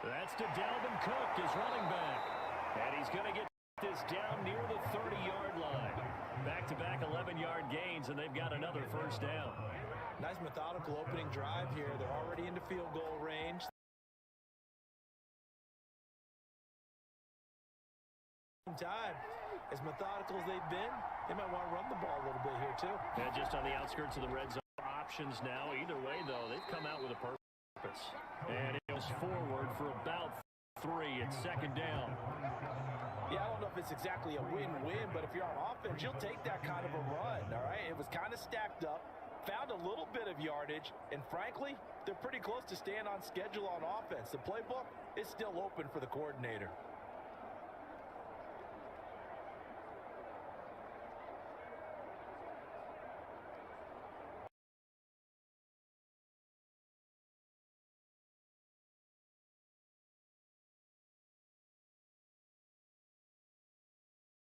That's to Dalvin Cook, his running back. And he's going to get this down near the 30-yard line. Back-to-back 11-yard gains, and they've got another first down. Nice methodical opening drive here. They're already into field goal range. Time, as methodical as they've been, they might want to run the ball a little bit here too. Yeah, just on the outskirts of the red zone. Options now. Either way, though, they've come out with a purpose. And it goes forward for about 3 at second down. Yeah, I don't know if it's exactly a win-win, but if you're on offense, you'll take that kind of a run, all right? It was kind of stacked up, found a little bit of yardage, and frankly, they're pretty close to staying on schedule on offense. The playbook is still open for the coordinator.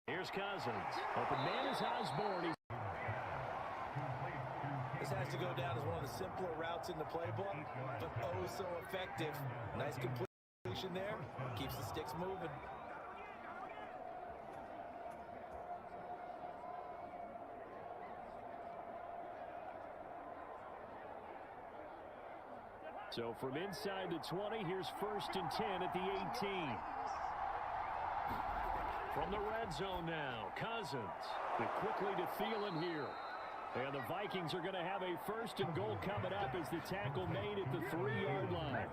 Here's Cousins. Open man is Osborne. This has to go down as one of the simpler routes in the playbook, but oh so effective. Nice completion there. Keeps the sticks moving. So from inside the 20, here's 1st and 10 at the 18. From the red zone now, Cousins. But quickly to Thielen here. And the Vikings are going to have a 1st and goal coming up as the tackle made at the 3-yard line.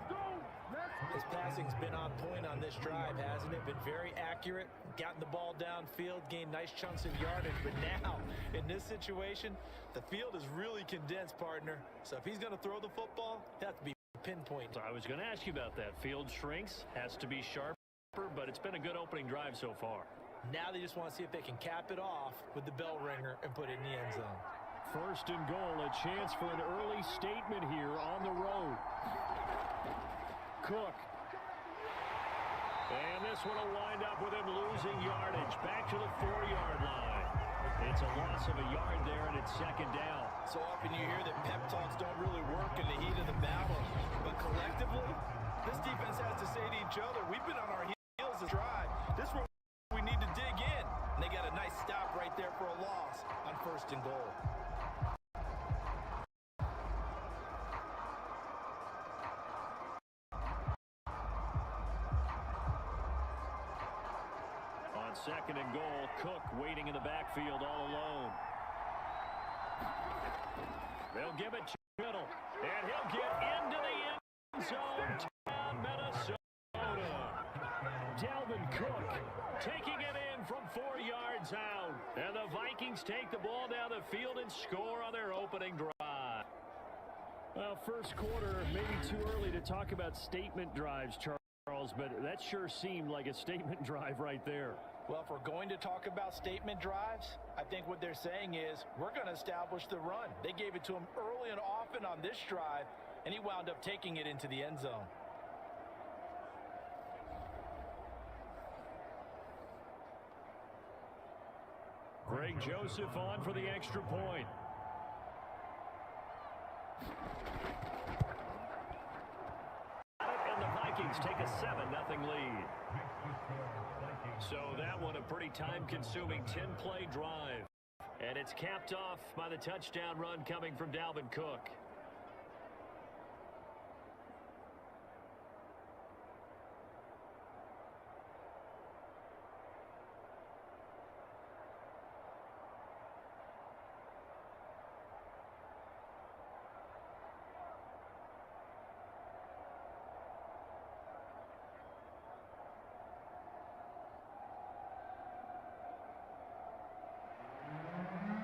His passing's been on point on this drive, hasn't it? Been very accurate, gotten the ball downfield, gained nice chunks of yardage. But now, in this situation, the field is really condensed, partner. So if he's going to throw the football, that has to be pinpoint. So I was going to ask you about that. Field shrinks, has to be sharp. But it's been a good opening drive so far. Now they just want to see if they can cap it off with the bell ringer and put it in the end zone. 1st and goal, a chance for an early statement here on the road. Cook. And this one will wind up with him losing yardage. Back to the 4-yard line. It's a loss of a yard there, and it's 2nd down. So often you hear that pep talks don't really work in the heat of the battle. But collectively, this defense has to say to each other, we've been on our heels to drive. This is where we need to dig in. And they got a nice stop right there for a loss on 1st and goal. On 2nd and goal, Cook waiting in the backfield all alone. They'll give it to middle. And he'll get into the end zone. Minnesota. Dalvin Cook taking it in from 4 yards out. And the Vikings take the ball down the field and score on their opening drive. Well, first quarter, maybe too early to talk about statement drives, Charles, but that sure seemed like a statement drive right there. Well, if we're going to talk about statement drives, I think what they're saying is we're going to establish the run. They gave it to him early and often on this drive, and he wound up taking it into the end zone. Greg Joseph on for the extra point. And the Vikings take a 7-0 lead. So that one a pretty time-consuming 10-play drive. And it's capped off by the touchdown run coming from Dalvin Cook.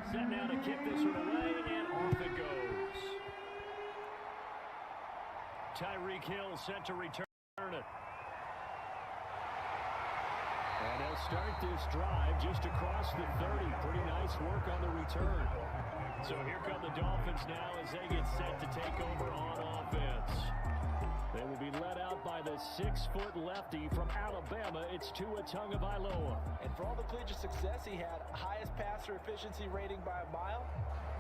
Set now to kick this one away, and off it goes. Tyreek Hill set to return it. And they'll start this drive just across the 30. Pretty nice work on the return. So here come the Dolphins now as they get set to take over on offense. They will be led out by the 6-foot lefty from Alabama. It's Tua Tagovailoa. And for all the collegiate success he had, highest passer efficiency rating by a mile,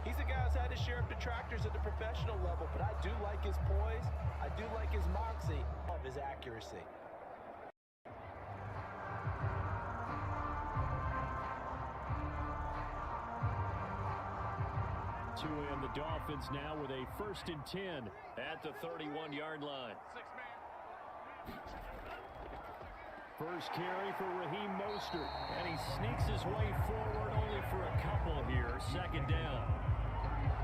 he's a guy who's had his share of detractors measures at the professional level, but I do like his poise. I do like his moxie of his accuracy. And the Dolphins now with a 1st and 10 at the 31-yard line. First carry for Raheem Mostert, and he sneaks his way forward only for a couple here. 2nd down.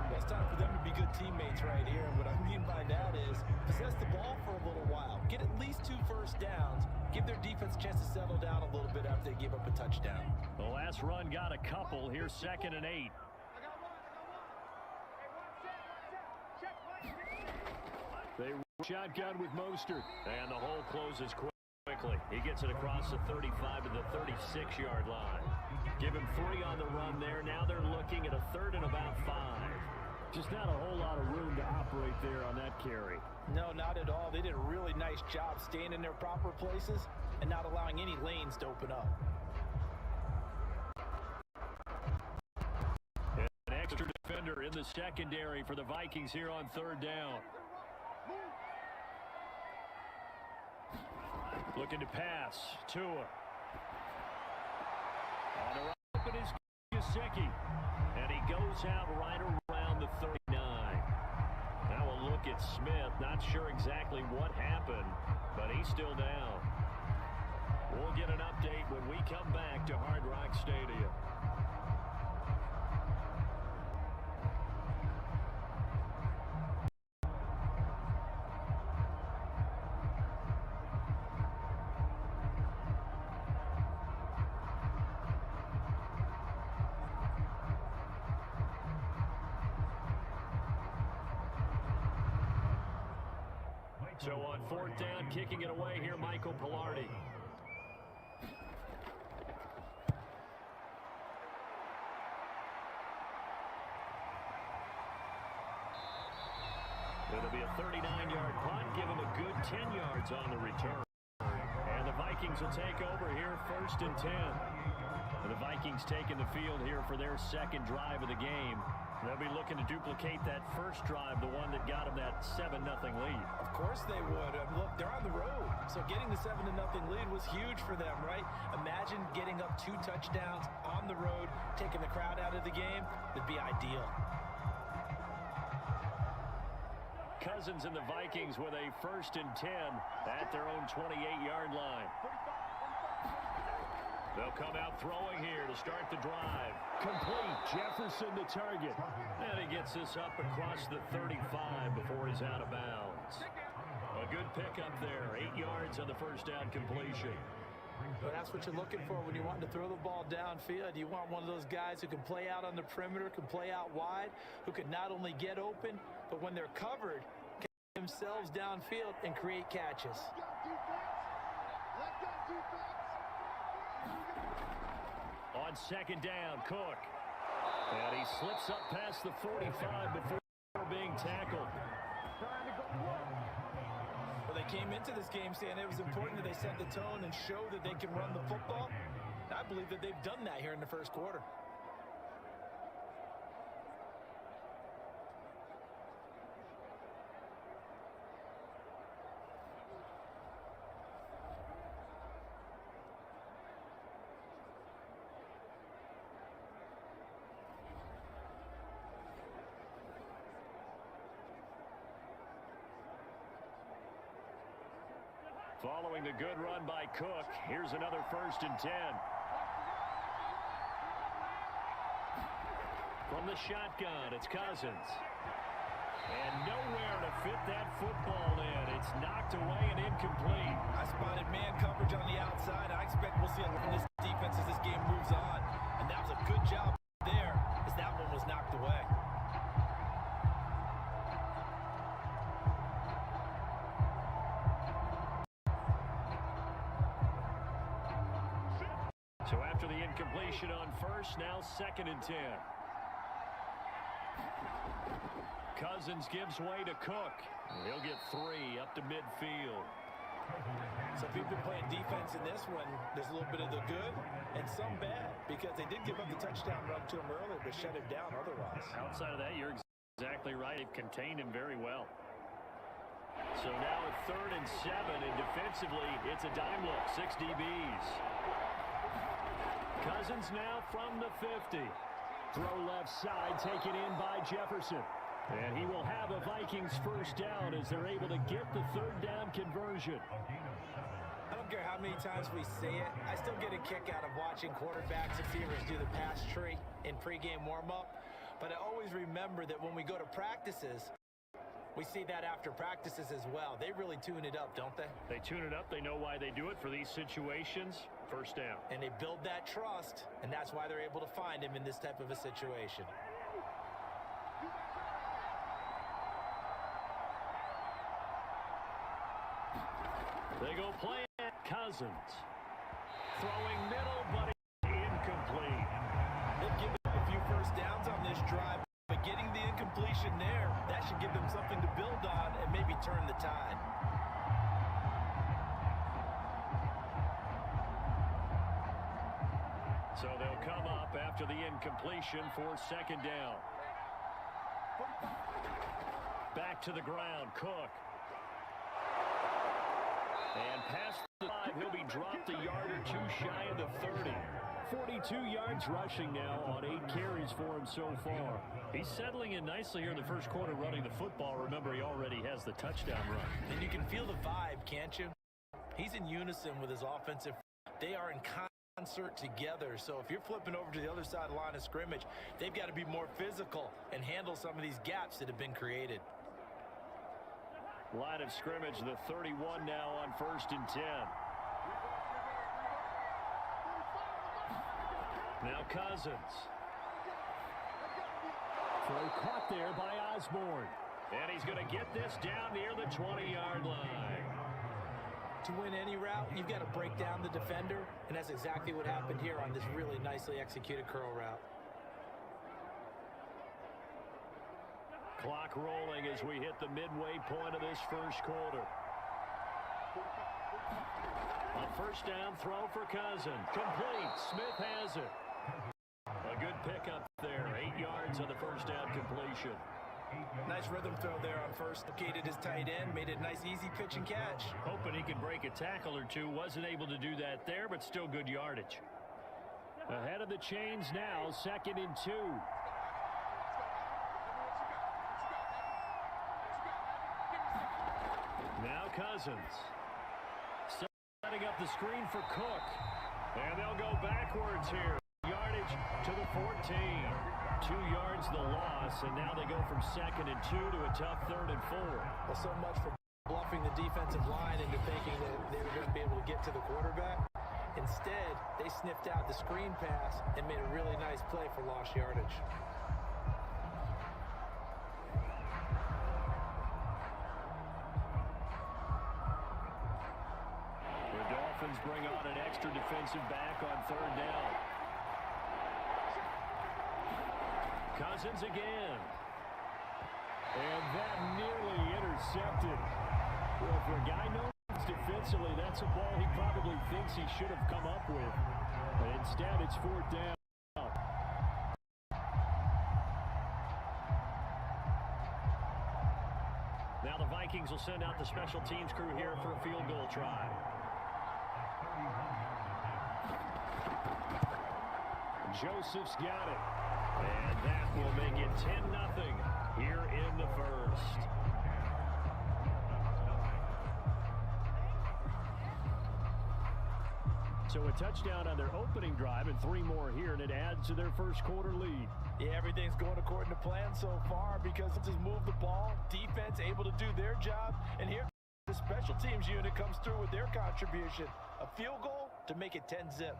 Well, it's time for them to be good teammates right here. And what I mean by that is possess the ball for a little while. Get at least 2 first downs. Give their defense a chance to settle down a little bit after they give up a touchdown. The last run got a couple. Here's 2nd and 8. They shotgun with Mostert, and the hole closes quickly. He gets it across the 35 to the 36-yard line. Give him 3 on the run there. Now they're looking at a 3rd and about 5. Just not a whole lot of room to operate there on that carry. No, not at all. They did a really nice job staying in their proper places and not allowing any lanes to open up. An extra defender in the secondary for the Vikings here on 3rd down. Looking to pass. Tua. On the right open is Gesicki. And he goes out right around the 39. Now a look at Smith. Not sure exactly what happened, but he's still down. We'll get an update when we come back to Hard Rock Stadium. So on 4th down, kicking it away here, Michael Pilardi. It'll be a 39-yard punt, give him a good 10 yards on the return. And the Vikings will take over here, 1st and 10. And the Vikings taking the field here for their 2nd drive of the game. They'll be looking to duplicate that first drive, the one that got them that 7-0 lead. Of course they would. Look, they're on the road, so getting the 7-0 lead was huge for them, right? Imagine getting up 2 touchdowns on the road, taking the crowd out of the game. Would be ideal. Cousins and the Vikings with a 1st and 10 at their own 28-yard line. They'll come out throwing here to start the drive. Complete. Jefferson the target. And he gets this up across the 35 before he's out of bounds. A good pickup there. 8 yards on the first down completion. Well, that's what you're looking for when you want to throw the ball downfield. You want one of those guys who can play out on the perimeter, can play out wide, who can not only get open, but when they're covered, can get themselves downfield and create catches. On 2nd down, Cook. And he slips up past the 45 before being tackled. Well, they came into this game saying it was important that they set the tone and show that they can run the football. I believe that they've done that here in the 1st quarter. Following the good run by Cook, here's another 1st and 10. From the shotgun, it's Cousins. And nowhere to fit that football in. It's knocked away and incomplete. I spotted man coverage on the outside. I expect we'll see a lot from this defense as this game moves on. And that was a good job there as that one was knocked away. So after the incompletion on 1st, now 2nd and 10. Cousins gives way to Cook. He'll get 3 up to midfield. So if you've been playing defense in this one, there's a little bit of the good and some bad, because they did give up the touchdown run to him earlier, but shut him down otherwise. Outside of that, you're Exactly right. They've contained him very well. So now at 3rd and 7, and defensively, it's a dime look. 6 DBs. Cousins now from the 50. Throw left side, taken in by Jefferson. And he will have a Vikings first down as they're able to get the 3rd down conversion. I don't care how many times we say it, I still get a kick out of watching quarterbacks and receivers do the pass tree in pregame warm-up. But I always remember that when we go to practices, we see that after practices as well. They really tune it up, don't they? They tune it up. They know why they do it for these situations. First down. And they build that trust, and that's why they're able to find him in this type of a situation. They go play at Cousins. Throwing middle, but incomplete. They've given a few first downs on this drive, but getting the incompletion there, that should give them something to build on and maybe turn the tide. So they'll come up after the incompletion for 2nd down. Back to the ground, Cook. And past the 5, he'll be dropped a yard or 2 shy of the 30. 42 yards rushing now on 8 carries for him so far. He's settling in nicely here in the first quarter running the football. Remember, he already has the touchdown run. And you can feel the vibe, can't you? He's in unison with his offensive. They are in concert together. So if you're flipping over to the other side of the line of scrimmage, they've got to be more physical and handle some of these gaps that have been created. Line of scrimmage, the 31 now on 1st and 10. Now Cousins. Throw caught there by Osborne. And he's going to get this down near the 20-yard line. To win any route, you've got to break down the defender, and that's exactly what happened here on this really nicely executed curl route. Clock rolling as we hit the midway point of this first quarter. A first down throw for Cousins. Complete. Smith has it. A good pickup there. 8 yards on the first down completion. Nice rhythm throw there on first. Located his tight end. Made it a nice, easy pitch and catch. Hoping he could break a tackle or two. Wasn't able to do that there, but still good yardage. Ahead of the chains now. 2nd and 2. Now Cousins. Setting up the screen for Cook. And they'll go backwards here. Yardage to the 14. 2 yards the loss, and now they go from 2nd and 2 to a tough 3rd and 4. Well, so much for bluffing the defensive line into thinking that they were going to be able to get to the quarterback. Instead, they sniffed out the screen pass and made a really nice play for lost yardage. The Dolphins bring on an extra defensive back on 3rd down. Cousins again. And that nearly intercepted. Well, for a guy known defensively, that's a ball he probably thinks he should have come up with. But instead, it's 4th down. Now the Vikings will send out the special teams crew here for a field goal try. Joseph's got it. And that will make it 10-0 here in the first. So a touchdown on their opening drive and 3 more here, and it adds to their first quarter lead. Yeah, everything's going according to plan so far because it's just move the ball, defense able to do their job, and here the special teams unit comes through with their contribution. A field goal to make it 10-0.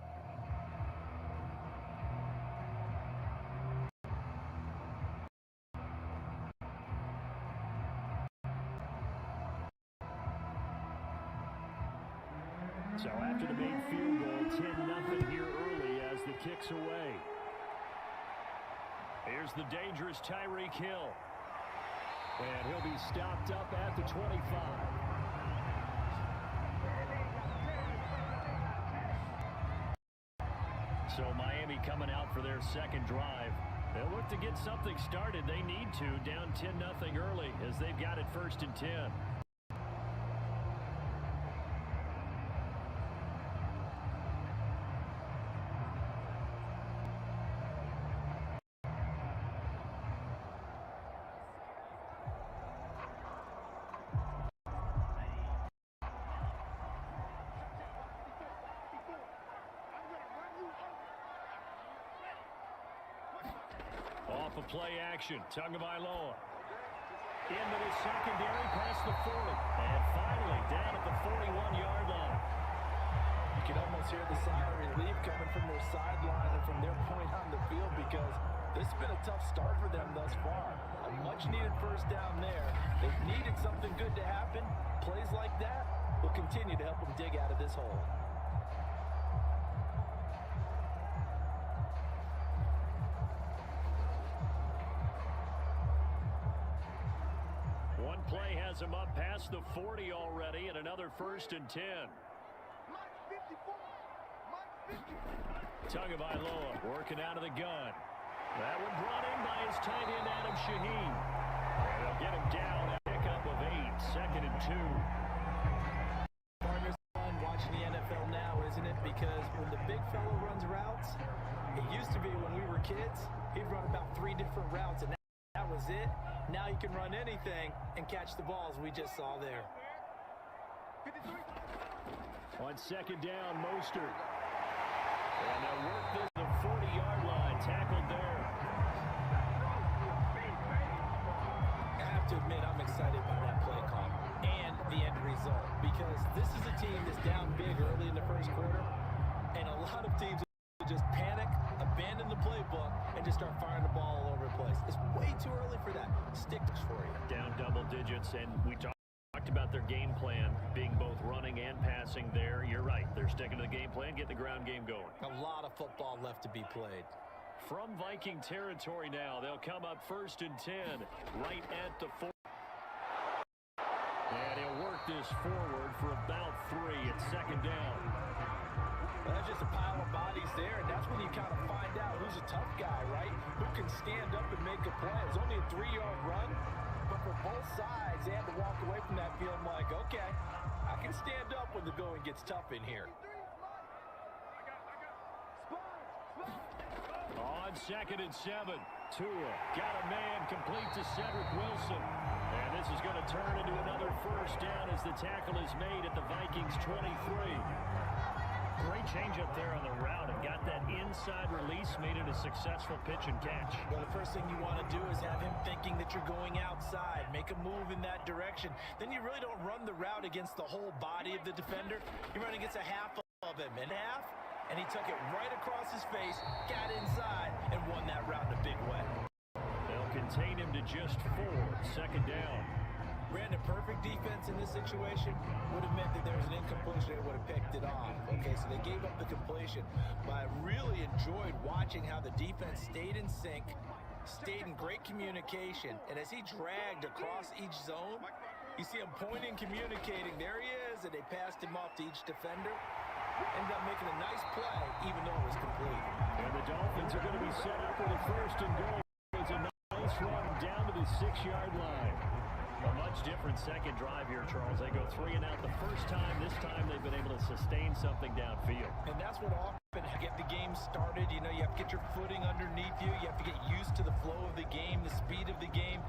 So after the made field goal, 10-0 here early as the kick's away. Here's the dangerous Tyreek Hill. And he'll be stopped up at the 25. So Miami coming out for their second drive. They'll look to get something started. They need to, down 10-0 early as they've got it 1st and 10. Off of play action, Tagovailoa into the secondary, past the 40, and finally down at the 41-yard line. You can almost hear the sigh of relief coming from their sideline and from their point on the field, because this has been a tough start for them thus far. A much-needed first down there. They've needed something good to happen. Plays like that will continue to help them dig out of this hole. One play has him up past the 40 already, and another 1st and 10. Tagovailoa working out of the gun. That one brought in by his tight end, Adam Shaheen. And they'll get him down at pickup of 8, 2nd and 2. Partners, fun watching the NFL now, isn't it? Because when the big fellow runs routes, it used to be when we were kids, he'd run about 3 different routes, and that was it. Now he can run anything and catch the balls we just saw there. On 2nd down, Mostert. And they'll work this to the 40-yard line. Tackled there. I have to admit, I'm excited by that play call and the end result, because this is a team that's down big early in the first quarter, and a lot of teams will just panic, abandon the playbook, and just start firing the ball all over the place. It's way too early for that. Stick for you. Down double digits, and we talked about their game plan being both running and passing there. You're right. They're sticking to the game plan, get the ground game going. A lot of football left to be played. From Viking territory now, they'll come up 1st and 10, right at the 4. And he'll work this forward for about 3 at 2nd down. Well, that's just a pile of bodies there, and that's when you kind of find out who's a tough guy, right? Who can stand up and make a play. It was only a 3-yard run, but for both sides, they had to walk away from that feeling like, okay, I can stand up when the going gets tough in here. On 2nd and 7, Tua got a man complete to Cedric Wilson. And this is going to turn into another 1st down as the tackle is made at the Vikings 23. Great change up there on the route and got that inside release, made it a successful pitch and catch. Well, the first thing you want to do is have him thinking that you're going outside, make a move in that direction. Then you really don't run the route against the whole body of the defender. You run against a half of him, and he took it right across his face, got inside, and won that route in a big way. They'll contain him to just 4, 2nd down. Brandon, perfect defense in this situation would have meant that there was an incompletion. They would have picked it off. Okay, so they gave up the completion. But I really enjoyed watching how the defense stayed in sync, stayed in great communication. And as he dragged across each zone, you see him pointing, communicating. There he is, and they passed him off to each defender. Ended up making a nice play, even though it was complete. And the Dolphins are going to be set up with a 1st and goal. It's a nice run down to the 6-yard line. A much different second drive here, Charles. They go 3 and out the first time. This time they've been able to sustain something downfield. And that's what often get the game started. You know, you have to get your footing underneath you. You have to get used to the flow of the game, the speed of the game.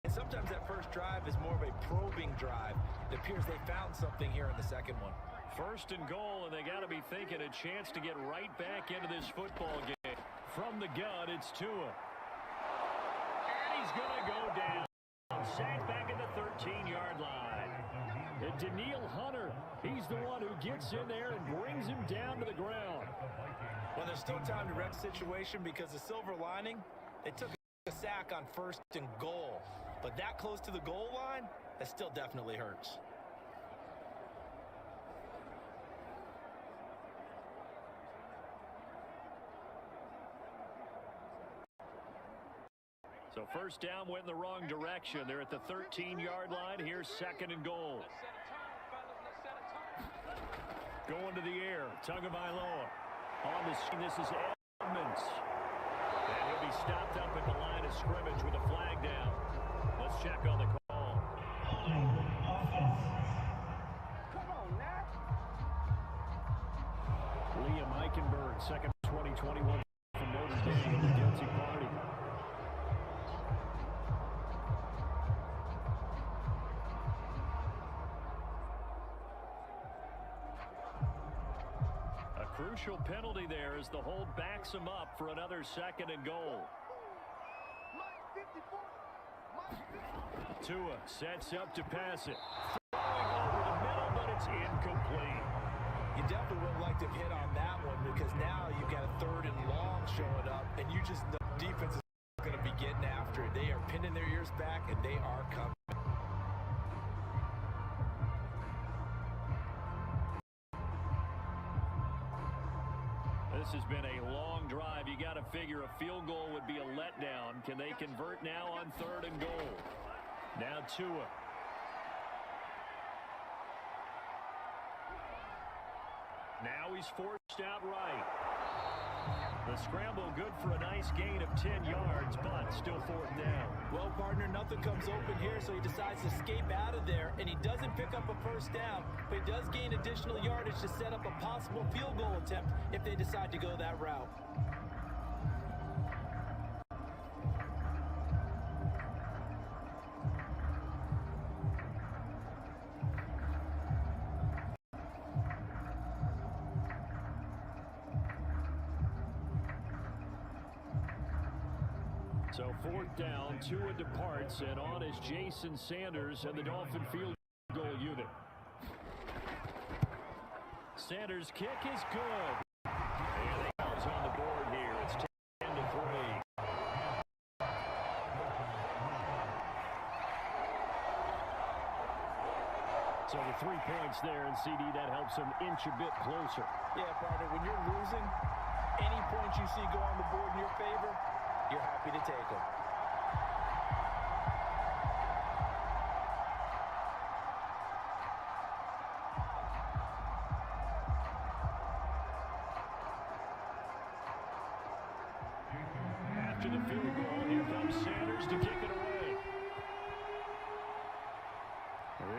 And sometimes that first drive is more of a probing drive. It appears they found something here in the second one. 1st and goal, and they got to be thinking a chance to get right back into this football game. From the gun, it's Tua. And he's going to go down. Sacked back at the 13-yard line. And Daniil Hunter, he's the one who gets in there and brings him down to the ground. Well, there's still time to wreck the situation, because the silver lining, they took a sack on 1st and goal. But that close to the goal line, that still definitely hurts. So 1st down went in the wrong direction. They're at the 13-yard line. Here's 2nd and goal. Going to the air. Tagovailoa on the scene. This is Edmonds. And he'll be He stopped up at the line of scrimmage with a flag down. Let's check on the call. Come on, Nat. Liam Eichenberg, second 2021 from Notre Dame in the guilty party. A crucial penalty there as the hold backs him up for another second and goal. Tua sets up to pass it. Throwing over the middle, but it's incomplete. You definitely would have liked to hit on that one because now you've got a third and long showing up, and you just know the defense is going to be getting after it. They are pinning their ears back, and they are coming. This has been a long drive. You got to figure a field goal would be a letdown. Can they convert now on third and goal? Now Tua. Now he's forced out right. The scramble good for a nice gain of 10 yards, but still fourth down. Well, partner, nothing comes open here, so he decides to escape out of there, and he doesn't pick up a first down, but he does gain additional yardage to set up a possible field goal attempt if they decide to go that route. So fourth down, Tua departs, and on is Jason Sanders and the Dolphin field goal unit. Sanders' kick is good. And they goes on the board here. It's 10-3. So the 3 points there, and CD, that helps them inch a bit closer. Yeah, partner, when you're losing, any points you see go on the board in your favor, you're happy to take them. After the field goal, here comes Sanders to kick it away.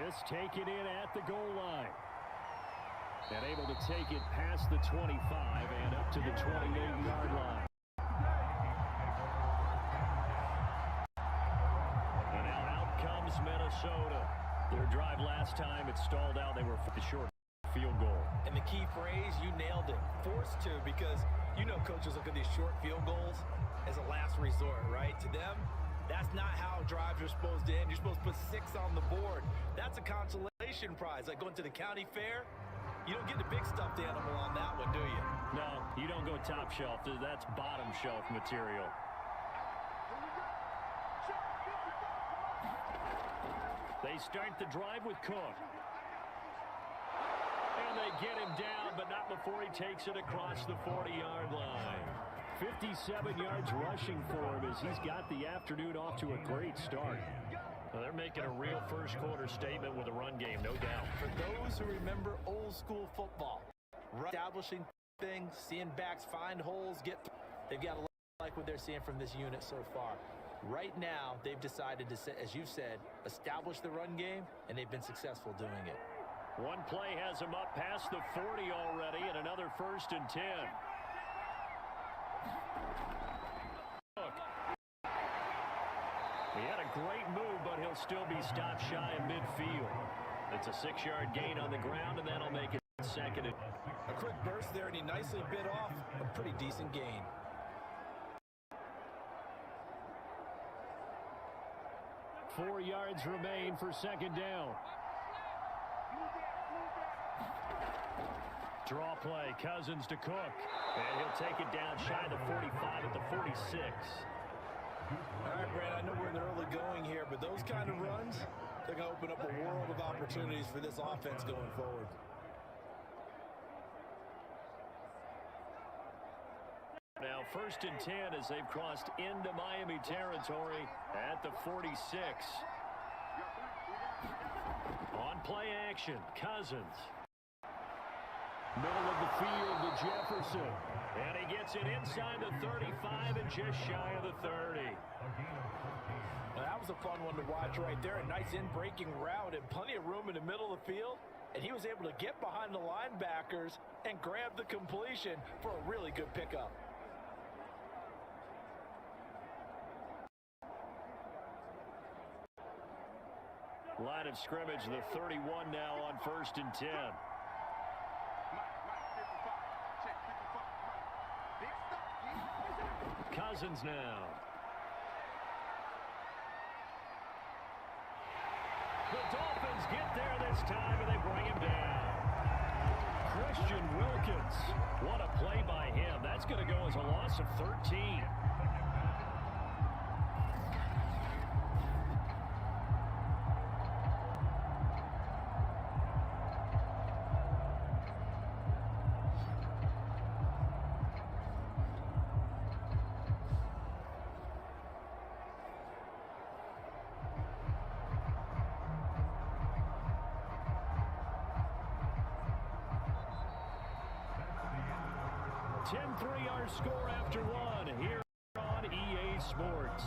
This taken in at the goal line. And able to take it past the 25 and up to the 28-yard line. Minnesota. Their drive last time, it stalled out. They were for the short field goal. And the key phrase, you nailed it. Forced to, because you know coaches look at these short field goals as a last resort, right? To them, that's not how drives are supposed to end. You're supposed to put 6 on the board. That's a consolation prize. Like going to the county fair, you don't get the big stuffed animal on that one, do you? No, you don't go top shelf. That's bottom shelf material. They start the drive with Cook. And they get him down, but not before he takes it across the 40-yard line. 57 yards rushing for him as he's got the afternoon off to a great start. Well, they're making a real first-quarter statement with a run game, no doubt. For those who remember old-school football, establishing things, seeing backs find holes, they've got to like what they're seeing from this unit so far. Right now, they've decided to, as you said, establish the run game, and they've been successful doing it. One play has him up past the 40 already, and another 1st and 10. Look. He had a great move, but he'll still be stopped shy of midfield. It's a 6-yard gain on the ground, and that'll make it 2nd. A quick burst there, and he nicely bit off a pretty decent gain. 4 yards remain for 2nd down. Draw play, Cousins to Cook. And he'll take it down shy of the 45 at the 46. All right, Brad, I know we're in the early going here, but those kind of runs, they're going to open up a world of opportunities for this offense going forward. Now 1st and 10 as they've crossed into Miami territory at the 46. On play action, Cousins. Middle of the field to Jefferson. And he gets it inside the 35 and just shy of the 30. Well, that was a fun one to watch right there. A nice in-breaking route and plenty of room in the middle of the field. And he was able to get behind the linebackers and grab the completion for a really good pickup. Line of scrimmage, the 31 now on 1st and 10. Cousins now. The Dolphins get there this time, and they bring him down. Christian Wilkins. What a play by him. That's going to go as a loss of 13. Our score after one here on EA Sports.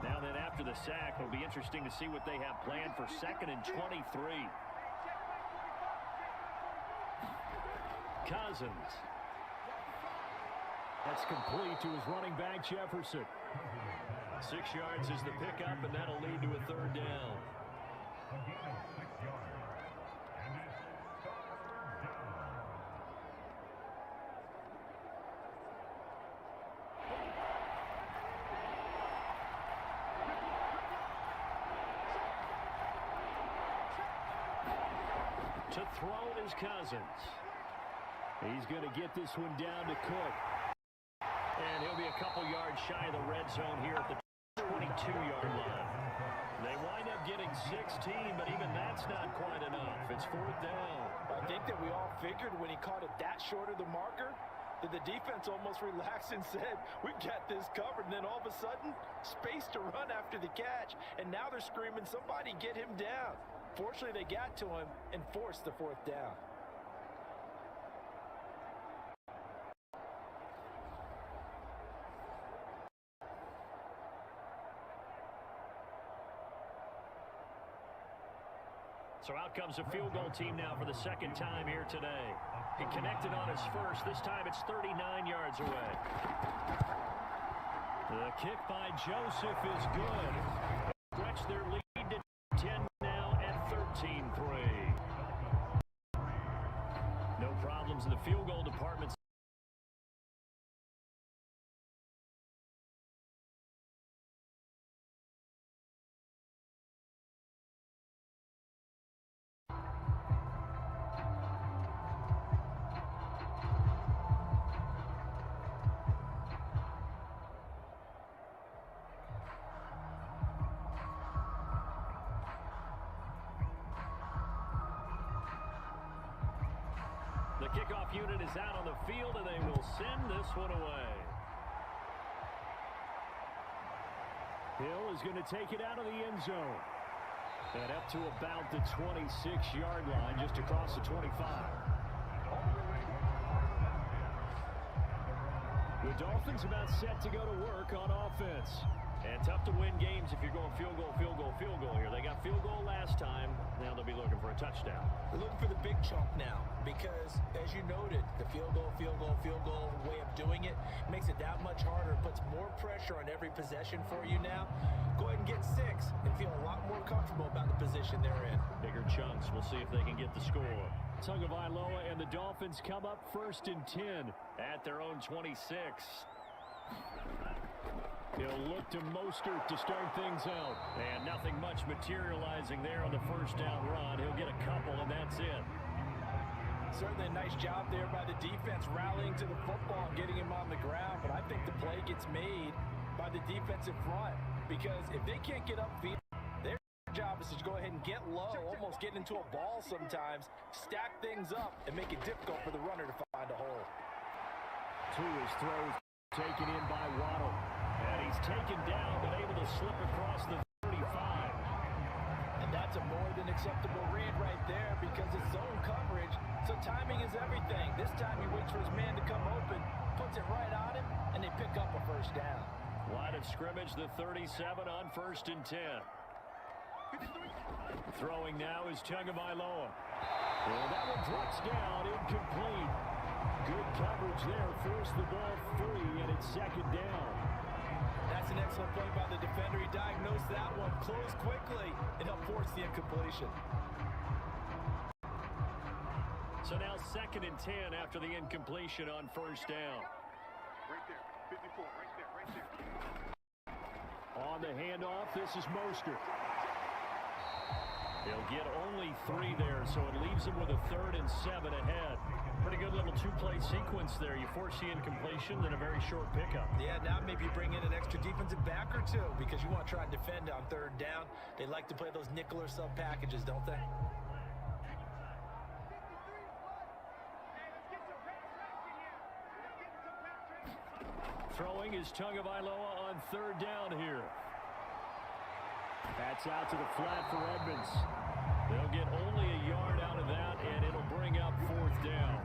Now then, after the sack, it'll be interesting to see what they have planned for 2nd and 23. Cousins. That's complete to his running back, Jefferson. 6 yards is the pickup, and that'll lead to a 3rd down. To throw is Cousins. He's going to get this one down to Cook. And he'll be a couple yards shy of the red zone here at the 22-yard line. They wind up getting 16, but even that's not quite enough. It's 4th down. I think that we all figured when he caught it that short of the marker that the defense almost relaxed and said, we've got this covered. And then all of a sudden, space to run after the catch. And now they're screaming, somebody get him down. Fortunately, they got to him and forced the 4th down. So out comes a field goal team now for the 2nd time here today. He connected on his first. This time it's 39 yards away. The kick by Joseph is good. Stretch their lead to 10 now at 13-3. No problems in the field goal department. The kickoff unit is out on the field, and they will send this one away. Hill is going to take it out of the end zone. And up to about the 26-yard line, just across the 25. The Dolphins about set to go to work on offense. And tough to win games if you're going field goal, field goal, field goal here. They got field goal last time. Now they'll be looking for a touchdown. They're looking for the big chunk now because, as you noted, the field goal way of doing it makes it that much harder. It puts more pressure on every possession for you now. Go ahead and get 6 and feel a lot more comfortable about the position they're in. Bigger chunks. We'll see if they can get the score. Tagovailoa and the Dolphins come up 1st and 10 at their own 26. He'll look to Mostert to start things out. And nothing much materializing there on the 1st down run. He'll get a couple, and that's it. Certainly a nice job there by the defense rallying to the football and getting him on the ground. But I think the play gets made by the defensive front. Because if they can't get upfield, they're job is to go ahead and get low, almost get into a ball sometimes, stack things up, and make it difficult for the runner to find a hole. To his throws, taken in by Waddle. And he's taken down, but able to slip across the 35. And that's a more than acceptable read right there because it's zone coverage, so timing is everything. This time he waits for his man to come open, puts it right on him, and they pick up a first down. Line of scrimmage, the 37 on 1st and 10. Throwing now is Tagovailoa. Well, that one drops down, incomplete. Good coverage there, forced the ball free, and it's 2nd down. That's an excellent play by the defender. He diagnosed that one, closed quickly, and helped force the incompletion. So now 2nd and 10 after the incompletion on 1st down. Right there, 54, right there, right there. On the handoff, this is Mostert. He'll get only 3 there, so it leaves him with a 3rd and 7 ahead. Pretty good little 2-play sequence there. You force the incompletion, then a very short pickup. Yeah, now maybe bring in an extra defensive back or two because you want to try and defend on 3rd down. They like to play those nickel or sub packages, don't they? Throwing is Tagovailoa on 3rd down here. That's out to the flat for Edmonds. They'll get only a yard out of that, and it'll bring up 4th down.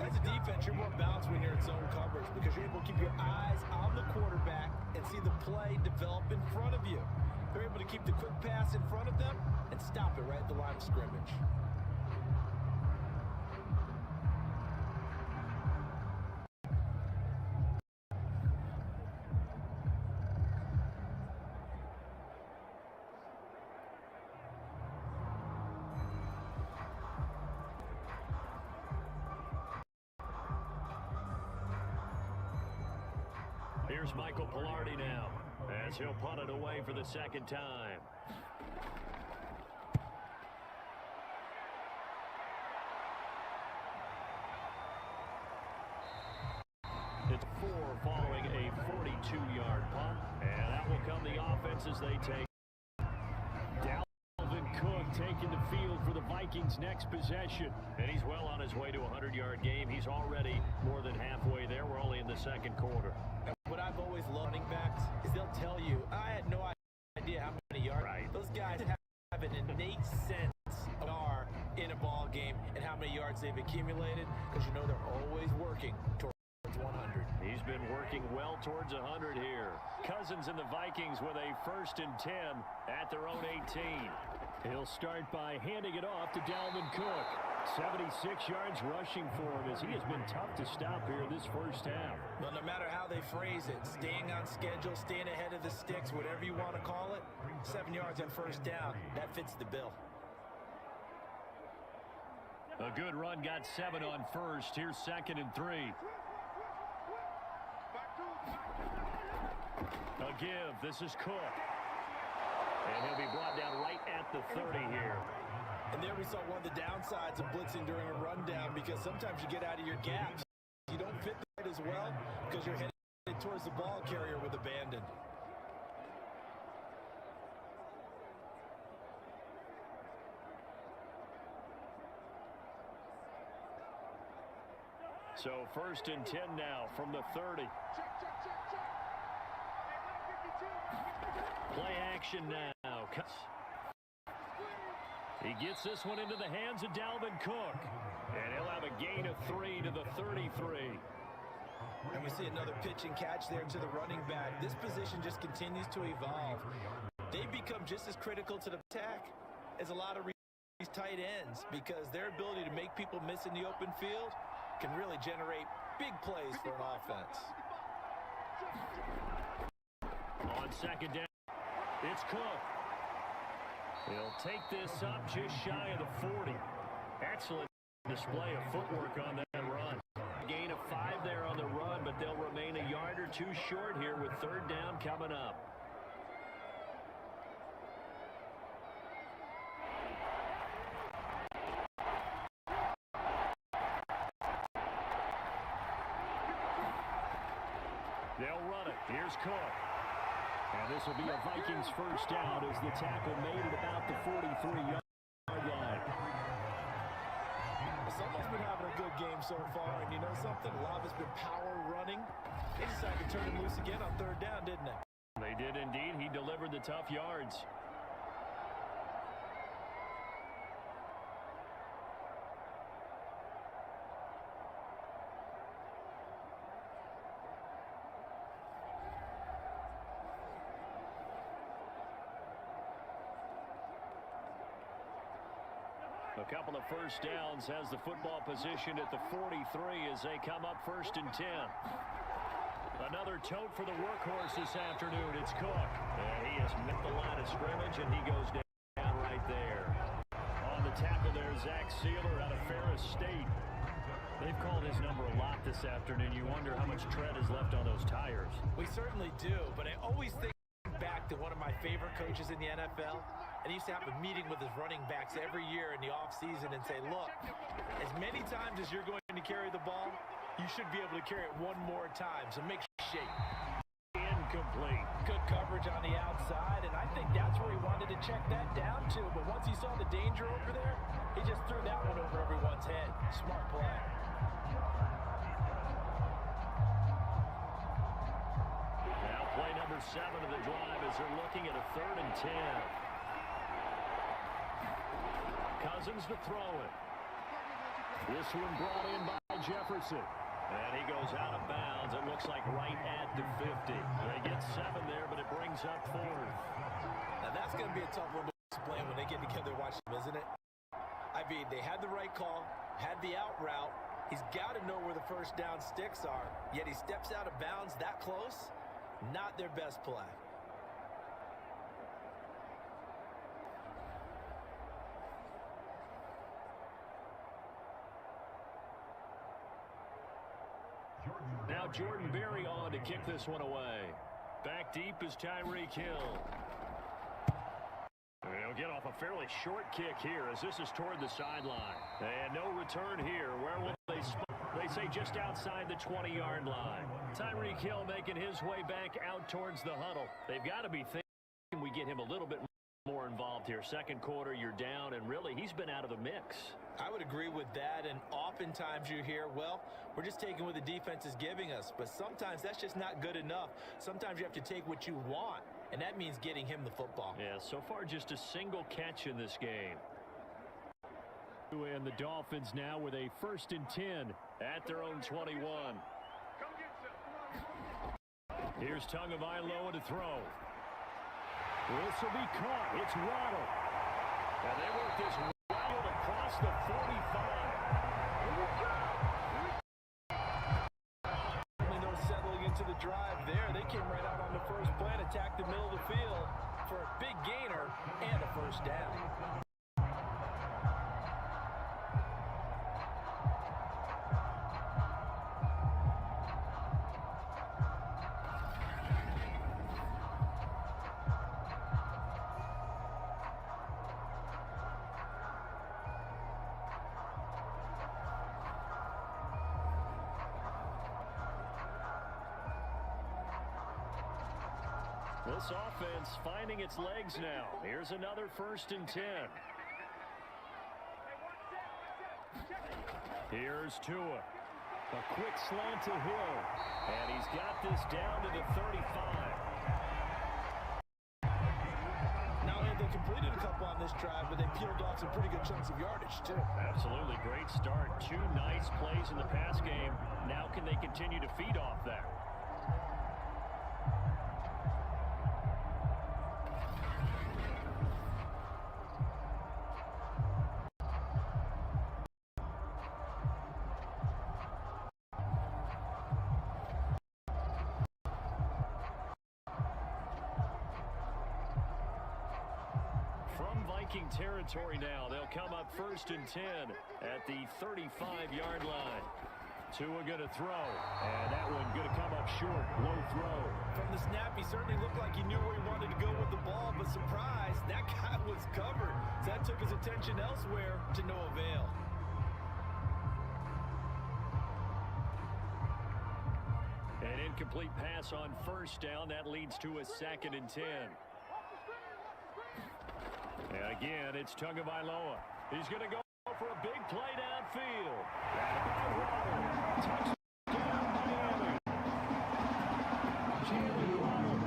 As a defense, you're more balanced when you're in zone coverage because you're able to keep your eyes on the quarterback and see the play develop in front of you. They're able to keep the quick pass in front of them and stop it right at the line of scrimmage. Here's Michael Pilardi now, as he'll punt it away for the 2nd time. It's 4 following a 42-yard punt, and that will come the offense as they take. Dalvin Cook taking the field for the Vikings' next possession. And he's well on his way to a 100-yard game. He's already more than halfway there. We're only in the 2nd quarter. What I've always loved running backs is they'll tell you, I had no idea how many yards. Right. Those guys have an innate sense of are in a ball game and how many yards they've accumulated because you know they're always working towards 100. He's been working well towards 100 here. Cousins and the Vikings with a 1st and 10 at their own 18. He'll start by handing it off to Dalvin Cook. 76 yards rushing for him as he has been tough to stop here this 1st half. Well, no matter how they phrase it, staying on schedule, staying ahead of the sticks, whatever you want to call it, 7 yards on 1st down, that fits the bill. A good run got 7 on 1st. Here's 2nd and 3. A give. This is Cook. And he'll be brought down right at the 30 here. And there we saw one of the downsides of blitzing during a rundown because sometimes you get out of your gaps. You don't fit that as well because you're headed towards the ball carrier with abandon. So 1st and 10 now from the 30. Play action now. He gets this one into the hands of Dalvin Cook. And he'll have a gain of 3 to the 33. And we see another pitch and catch there to the running back. This position just continues to evolve. They become just as critical to the attack as a lot of these tight ends because their ability to make people miss in the open field can really generate big plays for an offense. On 2nd down, it's Cook. He'll take this up just shy of the 40. Excellent display of footwork on that run. Gain of 5 there on the run, but they'll remain a yard or 2 short here with 3rd down coming up. They'll run it. Here's Cook. And this will be a Vikings first down as the tackle made at about the 43-yard line. Someone's been having a good game so far, and you know something? A lot of it's been power running. They decided to turn him loose again on third down, didn't they? They did indeed. He delivered the tough yards. A couple of first downs has the football position at the 43 as they come up 1st and 10. Another tote for the workhorse this afternoon. It's Cook. And he has met the line of scrimmage, and he goes down right there. On the tackle there, Zach Sealer out of Ferris State. They've called his number a lot this afternoon. You wonder how much tread is left on those tires. We certainly do, but I always think back to one of my favorite coaches in the NFL. And he used to have a meeting with his running backs every year in the offseason and say, look, as many times as you're going to carry the ball, you should be able to carry it one more time. So make shape. Incomplete. Good coverage on the outside, and I think that's where he wanted to check that down to. But once he saw the danger over there, he just threw that one over everyone's head. Smart play. Now play number 7 of the drive as they're looking at a 3rd and 10. Cousins to throw it. This one brought in by Jefferson. And he goes out of bounds. It looks like right at the 50. They get 7 there, but it brings up 4th. Now that's going to be a tough one to explain when they get together and watch them, isn't it? I mean, they had the right call, had the out route. He's got to know where the first down sticks are. Yet he steps out of bounds that close. Not their best play. Now Jordan Berry on to kick this one away. Back deep is Tyreek Hill. He'll get off a fairly short kick here as this is toward the sideline. And no return here. Where will they spot? They say just outside the 20-yard line. Tyreek Hill making his way back out towards the huddle. They've got to be thinking we get him a little bit more involved here. Second quarter, you're down, and really, he's been out of the mix. I would agree with that, and oftentimes you hear, well, we're just taking what the defense is giving us, but sometimes that's just not good enough. Sometimes you have to take what you want, and that means getting him the football. Yeah, so far just a single catch in this game. And the Dolphins now with a 1st and 10 at their own 21. Here's Tagovailoa to throw. This will be caught. It's Waddle. And they work this wild across the 45. No settling into the drive there. They came right out on the first play and attacked the middle of the field for a big gainer and a first down. This offense finding its legs now. Here's another 1st and 10. Here's Tua. A quick slant to Hill. And he's got this down to the 35. Now they completed a couple on this drive, but they peeled off some pretty good chunks of yardage, too. Absolutely great start. 2 nice plays in the pass game. Now can they continue to feed off that? Viking territory now. They'll come up 1st and 10 at the 35-yard line. Tua going to throw, and that one going to come up short. Low throw. From the snap, he certainly looked like he knew where he wanted to go with the ball, but surprise, that guy was covered. So that took his attention elsewhere to no avail. And Incomplete pass on first down. That leads to a 2nd and 10. And again, it's Tagovailoa. He's going to go for a big play downfield. Touchdown, Miami. Jalen Waddle,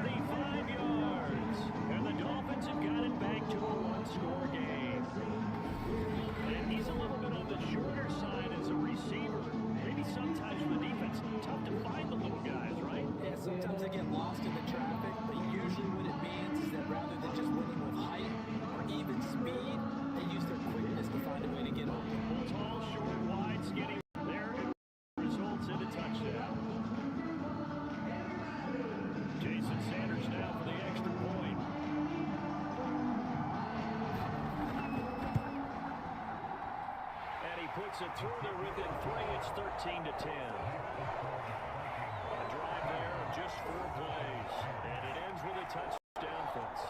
35 yards. And the Dolphins have got it back to a one-score game. And he's a little bit on the shorter side as a receiver. Maybe sometimes for the defense, tough to find the little guys, right? Yeah, sometimes they get lost in the traffic, but usually what it means is that rather than just winning with height or even speed, they use their quickness to find a way to get open. Tall, short, wide, skinny. There it results in a touchdown. Jason Sanders now for the extra point. And he puts it through there within 3. It's 13-10. A drive there of just 4 plays. And it ends with a touchdown fence.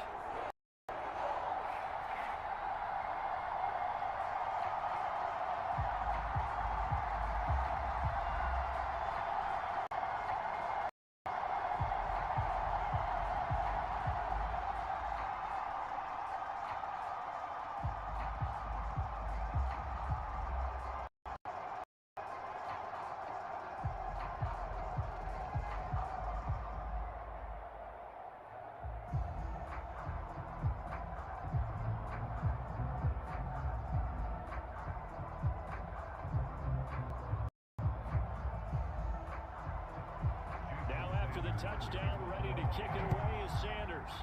The touchdown, ready to kick it away is Sanders.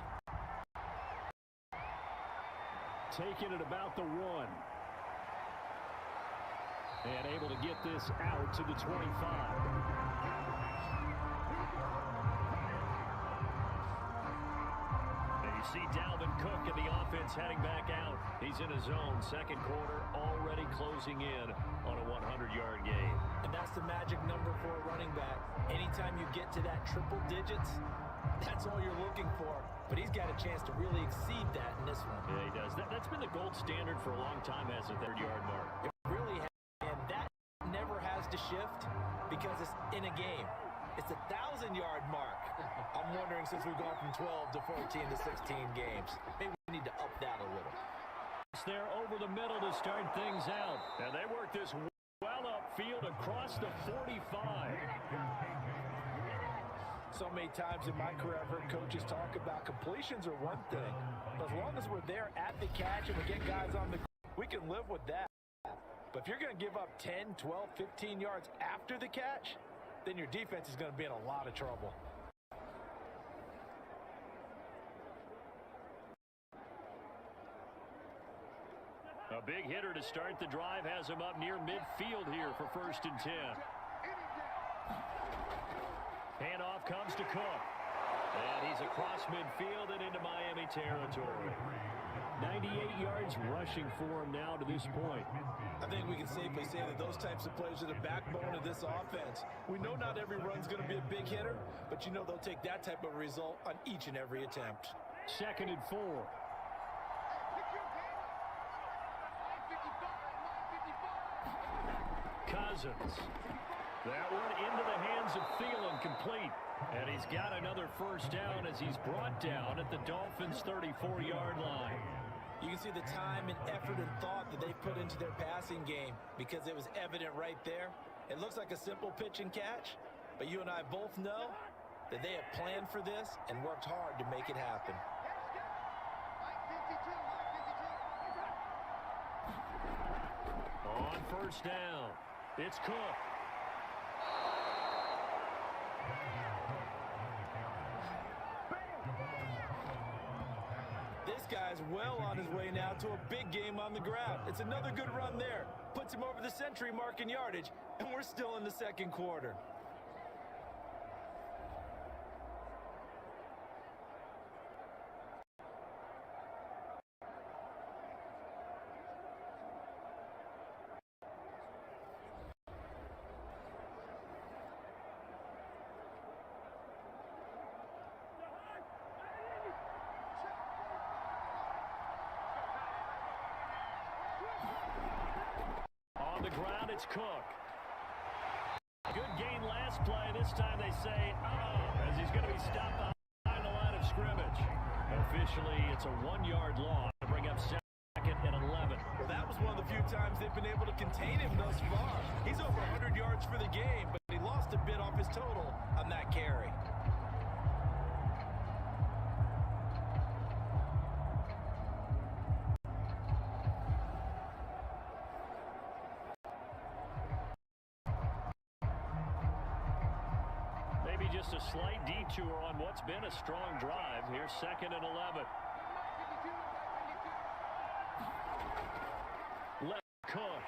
Taking it about the 1. And able to get this out to the 25. And you see Dalvin Cook in the offense heading back out. He's in his zone. 2nd quarter already closing in on a 100-yard game. And that's the magic number for a running back. Anytime you get to that triple digits, that's all you're looking for. But he's got a chance to really exceed that in this one. Yeah, he does. That's been the gold standard for a long time as a 30-yard mark. It really has. And that never has to shift because it's in a game. It's a 1,000-yard mark. I'm wondering, since we've gone from 12 to 14 to 16 games, maybe we need to up that a little. It's there over the middle to start things out. And they work this well upfield across the 45. So many times in my career, I've heard coaches talk about completions are one thing. But as long as we're there at the catch and we get guys on the ground, we can live with that. But if you're going to give up 10, 12, 15 yards after the catch, then your defense is going to be in a lot of trouble. A big hitter to start the drive has him up near midfield here for 1st and 10. Handoff comes to Cook. And he's across midfield and into Miami territory. 98 yards rushing for him now to this point. I think we can safely say that those types of plays are the backbone of this offense. We know not every run's going to be a big hitter, but you know they'll take that type of result on each and every attempt. 2nd and 4. Cousins. That one into the hands of Thielen, complete. And he's got another 1st down as he's brought down at the Dolphins' 34-yard line. You can see the time and effort and thought that they put into their passing game because it was evident right there. It looks like a simple pitch and catch, but you and I both know that they have planned for this and worked hard to make it happen. On 1st down, it's Cook. This guy's well on his way now to a big game on the ground. It's another good run there. Puts him over the century mark in yardage, and we're still in the 2nd quarter. On the ground, it's Cook. Good gain last Pass play. This time they say, as he's going to be stopped behind the line of scrimmage. Officially, it's a 1-yard loss to bring up second and 11. Well, that was one of the few times they've been able to contain him thus far. He's over 100 yards for the game, but he lost a bit off his total on that carry. Maybe just a slight detour on what's been a strong drive. Here's second and 11. Left Cook.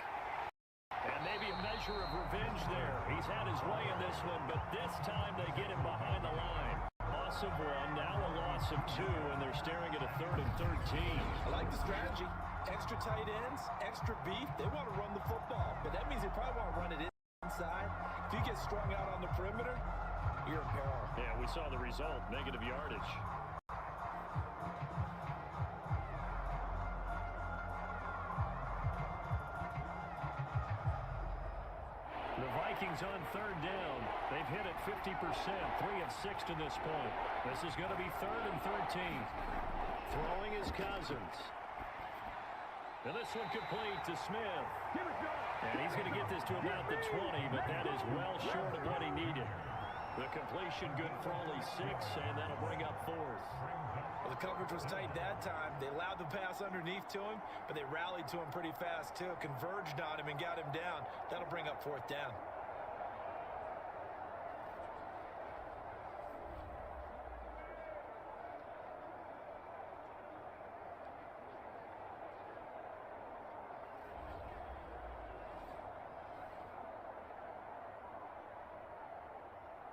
And maybe a measure of revenge there. He's had his way in this one, but this time they get him behind the line. Loss of 1, now a loss of 2, and they're staring at a 3rd and 13. I like the strategy. Extra tight ends, extra beef. They want to run the football, but that means they probably want to run it inside. If you get strung out on the perimeter, you're in peril. Yeah, we saw the result, negative yardage. The Vikings on 3rd down. They've hit it 50%, 3 of 6 to this point. This is going to be 3rd and 13. Throwing is Cousins. And this one complete to Smith. And he's going to get this to about the 20, but that is well short of what he needed. The completion good for only 6, and that'll bring up 4th. Well, the coverage was tight that time. They allowed the pass underneath to him, but they rallied to him pretty fast, too. Converged on him and got him down. That'll bring up 4th down.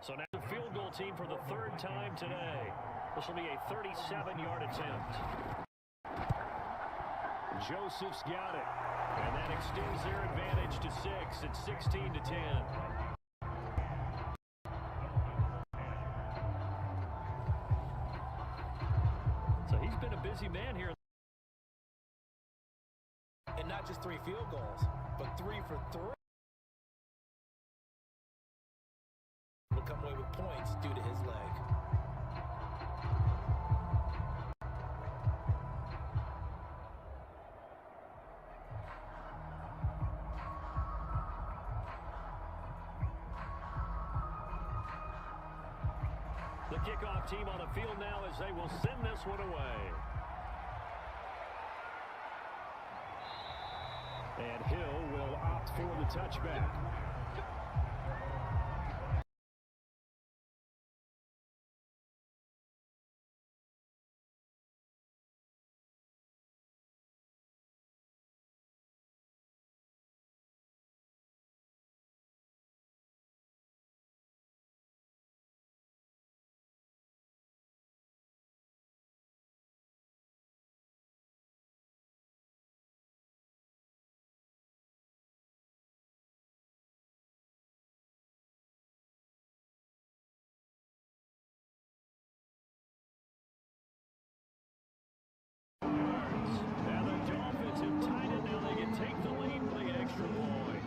So now the field goal team for the 3rd time today. This will be a 37-yard attempt. Joseph's got it. And that extends their advantage to 6. It's 16-10. So he's been a busy man here. And not just 3 field goals, but 3 for 3. Will come away with points due to his leg. The kickoff team on the field now as they will send this one away. And Hill will opt for the touchback. Now the Dolphins have tied it. Now they can take the lead with an extra point.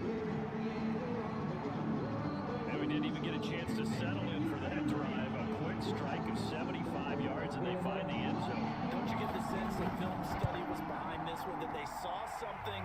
And we didn't even get a chance to settle in for that drive. A quick strike of 75 yards, and they find the end zone. Don't you get the sense that film study was behind this one, that they saw something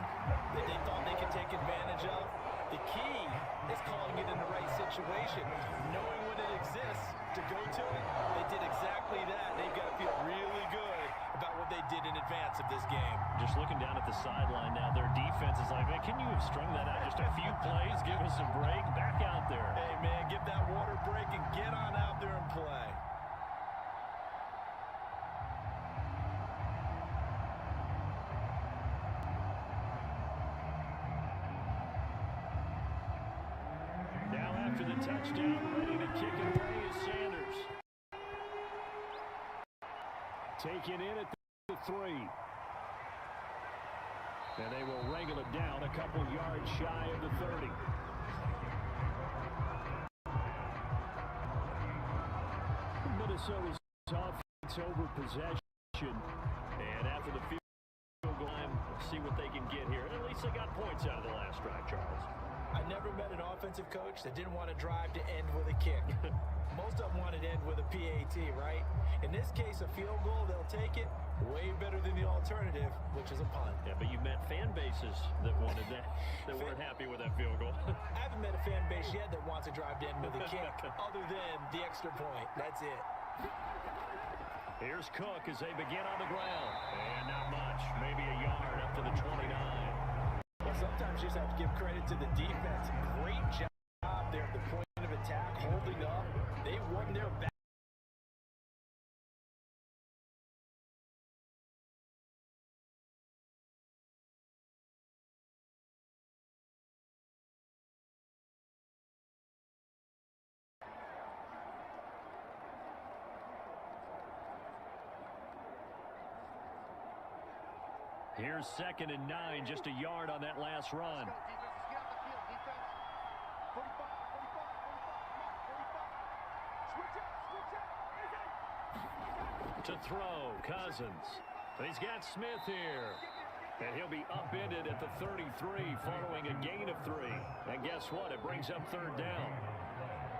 that they thought they could take advantage of? The key is calling it in the right situation, knowing when it exists to go to it. They did exactly that. They've got to feel really good about what they did in advance of this game. Just looking down at the sideline now, their defense is like, man, can you have strung that out just a few plays? Give us a break. Back out there. Hey, man, give that water break and get on out there and play. Now after the touchdown, ready to kick it away is Sanders. Taken in at the 3. And they will wrangle it down a couple yards shy of the 30. Minnesota's offense over possession. And after the field goal, we'll see what they can get here. And at least they got points out of the last drive, Charles. I never met an offensive coach that didn't want to drive to end with a kick. Most of them wanted to end with a PAT, right? In this case, a field goal, they'll take it. Way better than the alternative, which is a punt. Yeah, but you've met fan bases that wanted that, that weren't happy with that field goal. I haven't met a fan base yet that wants to drive to end with a kick, other than the extra point. That's it. Here's Cook as they begin on the ground. And not much, maybe a yard up to the 29. Well, sometimes you just have to give credit to the defense. Great job there at the point of attack, holding up. They won their back. Here's 2nd and 9, just a yard on that last run. To throw, Cousins. He's got Smith here. And he'll be upended at the 33 following a gain of 3. And guess what? It brings up 3rd down.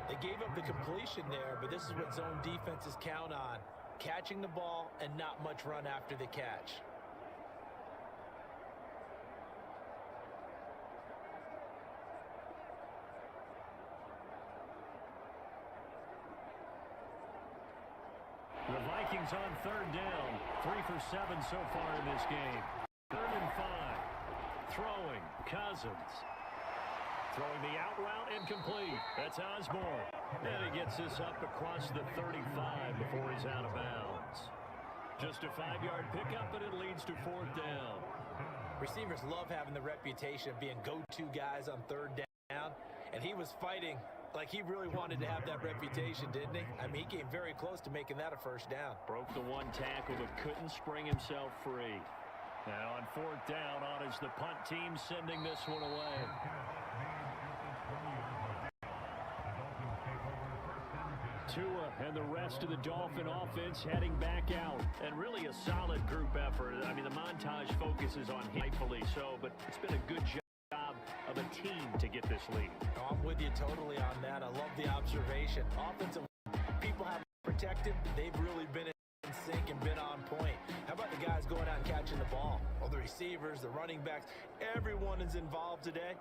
They gave up the completion there, but this is what zone defenses count on. Catching the ball and not much run after the catch. The Vikings on 3rd down. 3 for 7 so far in this game. 3rd and 5. Throwing, Cousins. Throwing the out route incomplete. That's Osborne. And he gets this up across the 35 before he's out of bounds. Just a 5-yard pickup, and it leads to 4th down. Receivers love having the reputation of being go-to guys on 3rd down. And he was fighting like he really wanted to have that reputation, didn't he? I mean, he came very close to making that a 1st down. Broke the 1 tackle, but couldn't spring himself free. Now on 4th down, on is the punt team sending this one away. Tua and the rest of the Dolphin offense heading back out. And really a solid group effort. I mean, the montage focuses on him, rightfully so, but it's been a good job of a team to get this lead. Oh, I'm with you totally on that. I love the observation. Offensive people have protected. They've really been in sync and been on point. How about the guys going out and catching the ball? Well, the receivers, the running backs, everyone is involved today.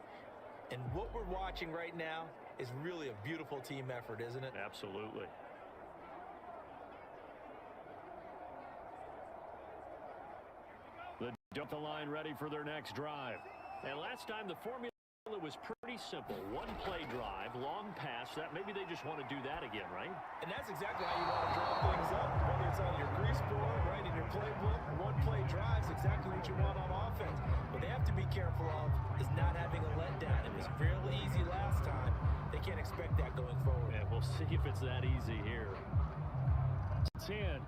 And what we're watching right now is really a beautiful team effort, isn't it? Absolutely. The line ready for their next drive. And last time the formula was pretty simple. 1-play drive, long pass. That maybe they just want to do that again, right? And that's exactly how you want to draw things up. Whether it's on your grease board, right, in your playbook, 1-play drives, exactly what you want on offense. What they have to be careful of is not having a letdown. It was fairly easy last time. They can't expect that going forward. Yeah, we'll see if it's that easy here. 10.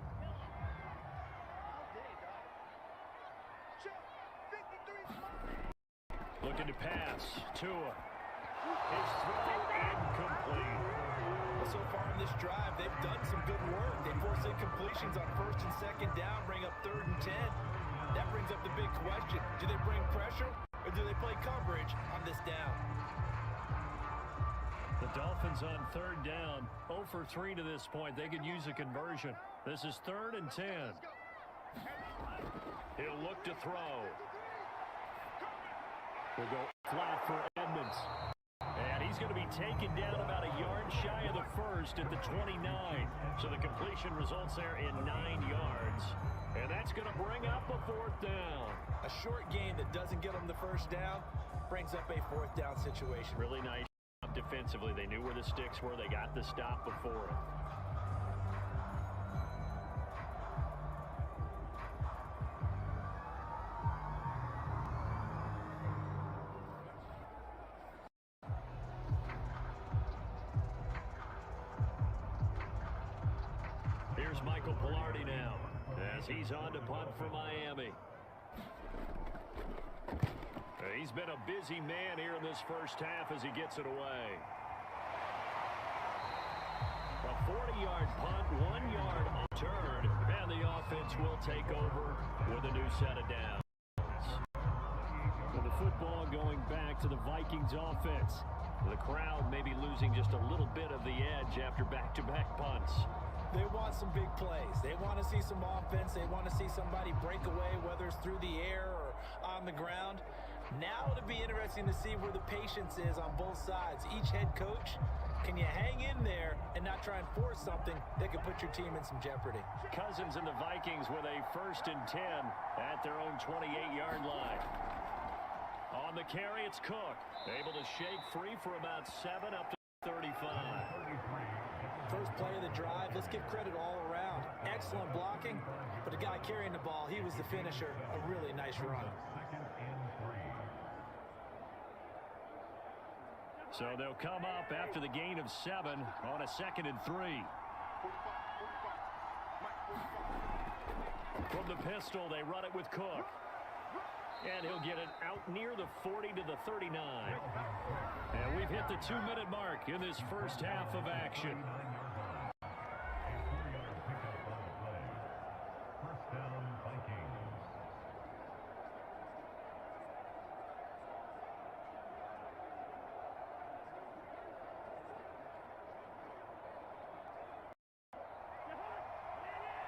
Looking to pass. Tua. His throw incomplete. Well, so far in this drive, they've done some good work. They forced incompletions on 1st and 2nd down, bring up 3rd and 10. That brings up the big question. Do they bring pressure or do they play coverage on this down? The Dolphins on 3rd down. 0 for 3 to this point. They could use a conversion. This is 3rd and 10. He'll look to throw. Will go flat for Edmonds. And he's going to be taken down about a yard shy of the 1st at the 29. So the completion results there in 9 yards. And that's going to bring up a 4th down. A short game that doesn't get them the 1st down brings up a 4th down situation. Really nice job defensively. They knew where the sticks were. They got the stop before it. He's on to punt for Miami. He's been a busy man here in this 1st half as he gets it away. A 40-yard punt, 1 yard on turn, and the offense will take over with a new set of downs. Well, the football going back to the Vikings offense. The crowd may be losing just a little bit of the edge after back-to-back punts. They want some big plays. They want to see some offense. They want to see somebody break away, whether it's through the air or on the ground. Now it'll be interesting to see where the patience is on both sides. Each head coach, can you hang in there and not try and force something that could put your team in some jeopardy? Cousins and the Vikings with a 1st and 10 at their own 28-yard line. On the carry, it's Cook. Able to shake free for about 7 up to 35. First play of the drive, let's give credit all around. Excellent blocking, but the guy carrying the ball, he was the finisher. A really nice run. So they'll come up after the gain of 7 on a 2nd and 3. From the pistol, they run it with Cook. And he'll get it out near the 40 to the 39. And we've hit the 2-minute mark in this first half of action.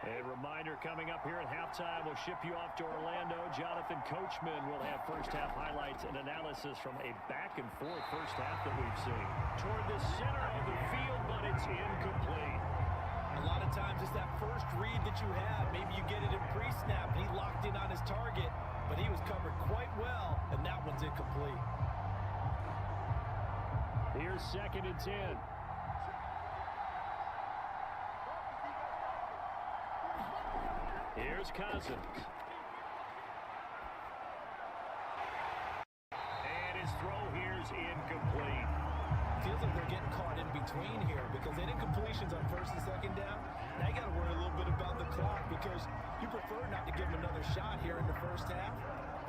A reminder coming up here at halftime, we'll ship you off to Orlando. Jonathan Coachman will have first half highlights and analysis from a back-and-forth first half that we've seen. Toward the center of the field, but it's incomplete. A lot of times it's that first read that you have. Maybe you get it in pre-snap, and he locked in on his target, but he was covered quite well, and that one's incomplete. Here's 2nd and 10. Here's Cousins. And his throw here's incomplete. Feels like they're getting caught in between here because they did completions on 1st and 2nd down. Now you got to worry a little bit about the clock because you prefer not to give them another shot here in the first half.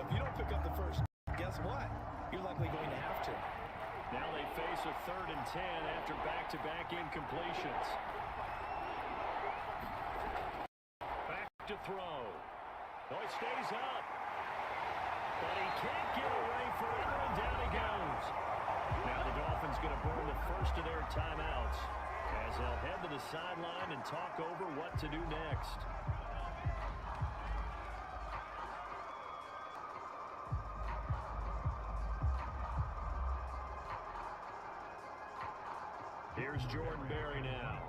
But if you don't pick up the first, guess what? You're likely going to have to. Now they face a 3rd and 10 after back-to-back incompletions. To throw. Oh, it stays up. But he can't get away forever, and down he goes. Now the Dolphins going to burn the first of their timeouts as they'll head to the sideline and talk over what to do next. Here's Jordan Berry now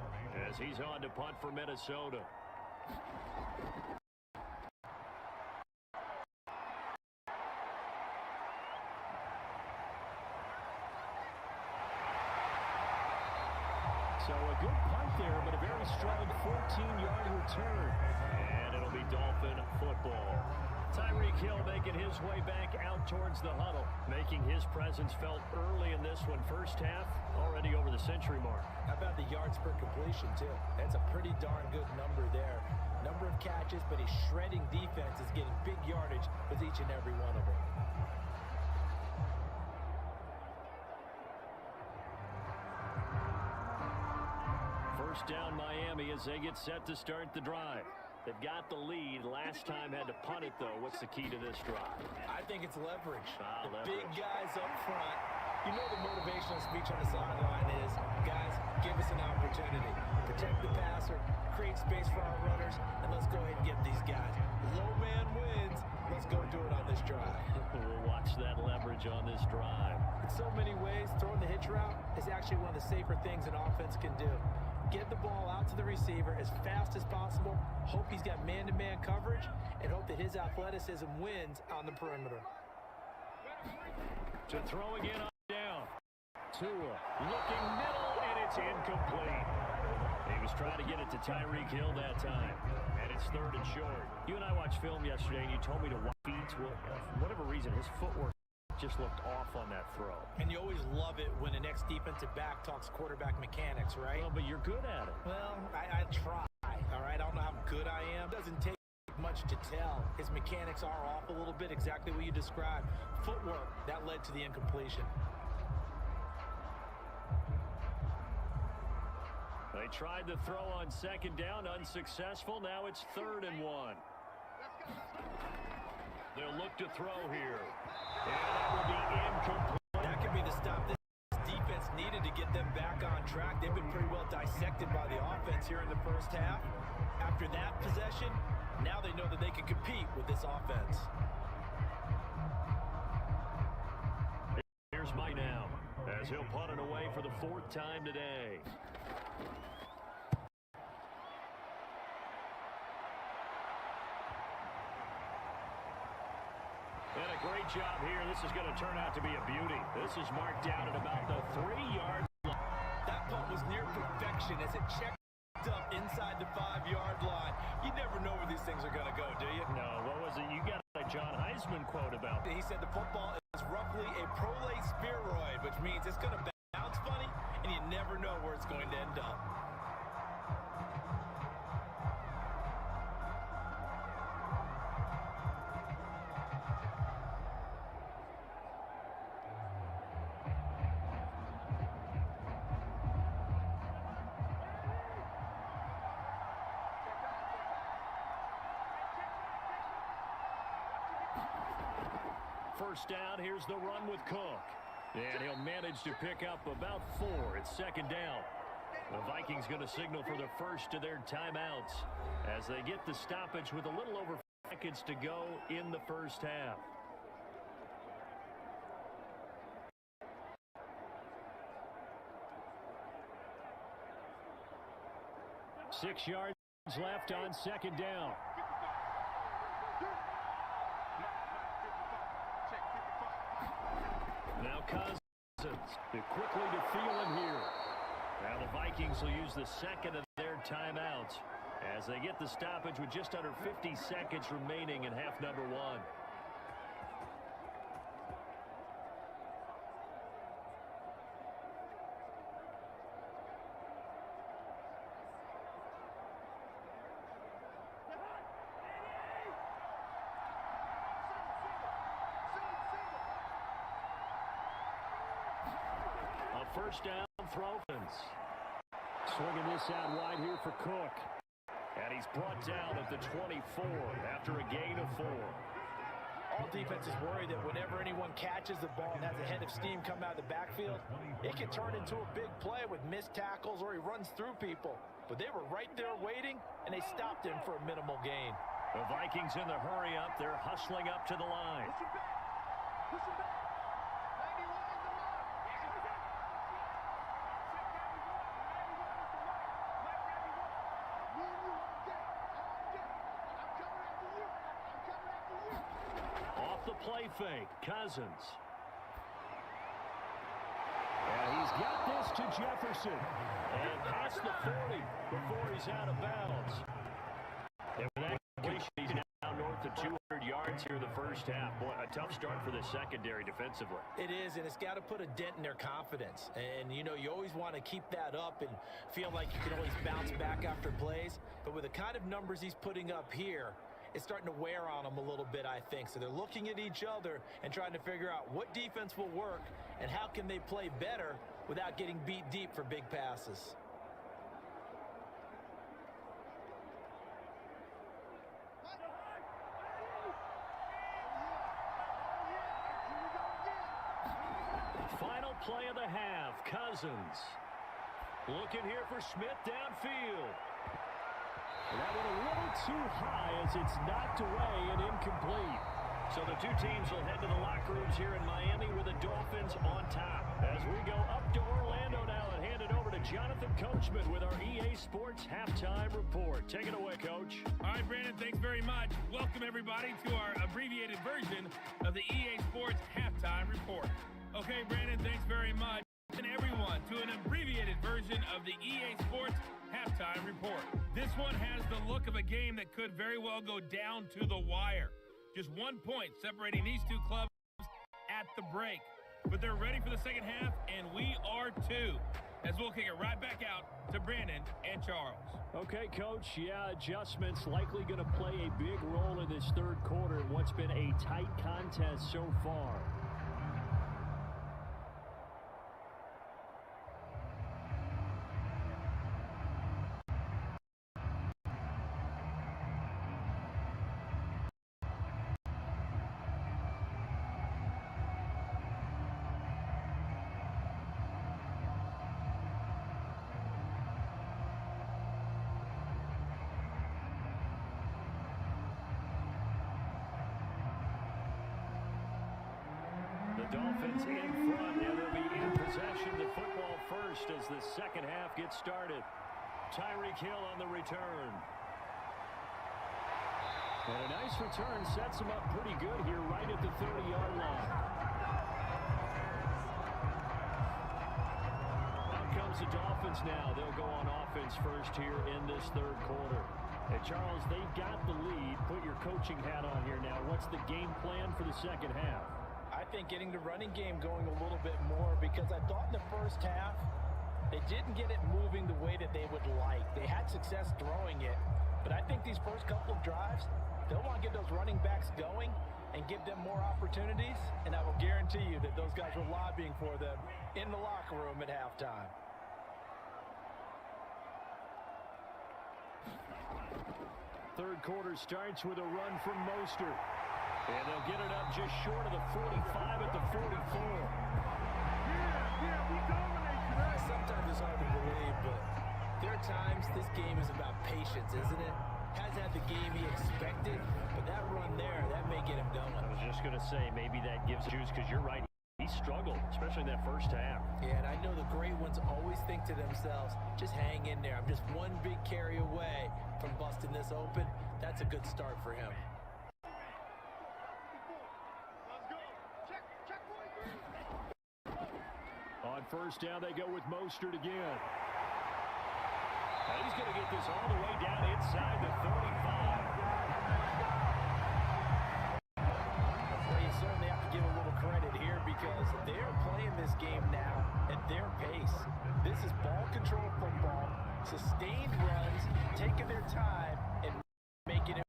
as he's on to punt for Minnesota. So a good punt there, but a very strong 14-yard return. And it'll be Dolphin football. Tyreek Hill making his way back out towards the huddle, making his presence felt early in this one. First half, already over the century mark. How about the yards per completion, too? That's a pretty darn good number there. Number of catches, but he's shredding defense, is getting big yardage with each and every one of them. First down Miami as they get set to start the drive. They've got the lead. Last time had to punt it, though. What's the key to this drive? I think it's leverage. Leverage. Big guys up front. You know the motivational speech on the sideline is, guys, give us an opportunity. Protect the passer, create space for our runners, and let's go ahead and get these guys. Low man wins. Let's go do it on this drive. We'll watch that leverage on this drive. In so many ways, throwing the hitch route is actually one of the safer things an offense can do. Get the ball out to the receiver as fast as possible, hope he's got man-to-man coverage, and hope that his athleticism wins on the perimeter. To throw again on down. Tua looking middle, and it's incomplete. He was trying to get it to Tyreek Hill that time, and it's 3rd and short. You and I watched film yesterday, and you told me to watch feet. Well, for whatever reason, his footwork just looked off on that throw. And you always love it when the next defensive back talks quarterback mechanics, right? Well, but you're good at it. Well, I try, all right? I don't know how good I am. It doesn't take much to tell. His mechanics are off a little bit, exactly what you described. Footwork, that led to the incompletion. They tried the throw on 2nd down, unsuccessful. Now it's 3rd and 1. They'll look to throw here. And that will be incomplete. That could be the stop this defense needed to get them back on track. They've been pretty well dissected by the offense here in the first half. After that possession, now they know that they can compete with this offense. Here's Mike now, as he'll punt it away for the 4th time today. And a great job here. This is going to turn out to be a beauty. This is marked down at about the 3-yard line. That punt was near perfection as it checked up inside the 5-yard line. You never know where these things are going to go, do you? No, what was it? You got a John Heisman quote about it. He said the football is roughly a prolate spheroid, which means it's going to bounce funny, and you never know where it's going to end up. First down, here's the run with Cook. And he'll manage to pick up about 4. It's 2nd down. The Vikings going to signal for the first of their timeouts as they get the stoppage with a little over 5 seconds to go in the first half. Six yards left on 2nd down. Now Cousins, quickly to Thielen here. Now the Vikings will use the 2nd of their timeouts as they get the stoppage with just under 50 seconds remaining in half number 1. First down, Dolphins. Swinging this out wide here for Cook. And he's brought down at the 24 after a gain of 4. All defenses worry that whenever anyone catches the ball and has a head of steam come out of the backfield, it can turn into a big play with missed tackles or he runs through people. But they were right there waiting, and they stopped him for a minimal gain. The Vikings in the hurry up. They're hustling up to the line. Push him back. 91 is the line. Off the play fake, Cousins. And he's got this to Jefferson. And past the 40 before he's out of bounds. And with that completion, he's now north of 200 yards here in the first half. Boy, a tough start for the secondary defensively. It is, and it's got to put a dent in their confidence. And, you know, you always want to keep that up and feel like you can always bounce back after plays. But with the kind of numbers he's putting up here, it's starting to wear on them a little bit, I think. So they're looking at each other and trying to figure out what defense will work and how can they play better without getting beat deep for big passes. Final play of the half, Cousins. Looking here for Smith downfield. That went a little too high as it's knocked away and incomplete. So the two teams will head to the locker rooms here in Miami with the Dolphins on top. As we go up to Orlando now and hand it over to Jonathan Coachman with our EA Sports Halftime Report. Take it away, Coach. All right, Brandon, thanks very much. Welcome, everybody, to our abbreviated version of the EA Sports Halftime Report. Okay, Brandon, thanks very much. And everyone to an abbreviated version of the EA Sports Halftime Report. This one has the look of a game that could very well go down to the wire. Just 1 point separating these two clubs at the break. But they're ready for the second half, and we are too. As we'll kick it right back out to Brandon and Charles. Okay, Coach. Yeah, adjustments likely going to play a big role in this third quarter in what's been a tight contest so far. Dolphins in front, and they'll be in possession of the football first as the second half gets started. Tyreek Hill on the return. And a nice return sets him up pretty good here right at the 30-yard line. Out comes the Dolphins now. They'll go on offense first here in this third quarter. And Charles, they've got the lead. Put your coaching hat on here now. What's the game plan for the second half? I think getting the running game going a little bit more, because I thought in the first half they didn't get it moving the way that they would like. They had success throwing it, but I think these first couple of drives, they'll want to get those running backs going and give them more opportunities, and I will guarantee you that those guys were lobbying for them in the locker room at halftime. Third quarter starts with a run from Mostert. And they'll get it up just short of the 45 at the 44. We dominate today. Sometimes it's hard to believe, but there are times this game is about patience, isn't it? Hasn't had the game he expected, but that run there, that may get him going. I was just going to say, maybe that gives juice, because you're right. He struggled, especially in that first half. Yeah, and I know the great ones always think to themselves, just hang in there. I'm just one big carry away from busting this open. That's a good start for him. On first down, they go with Mostert again. And he's going to get this all the way down inside the 35. Well, you certainly have to give a little credit here, because they're playing this game now at their pace. This is ball control football, sustained runs, taking their time, and making it.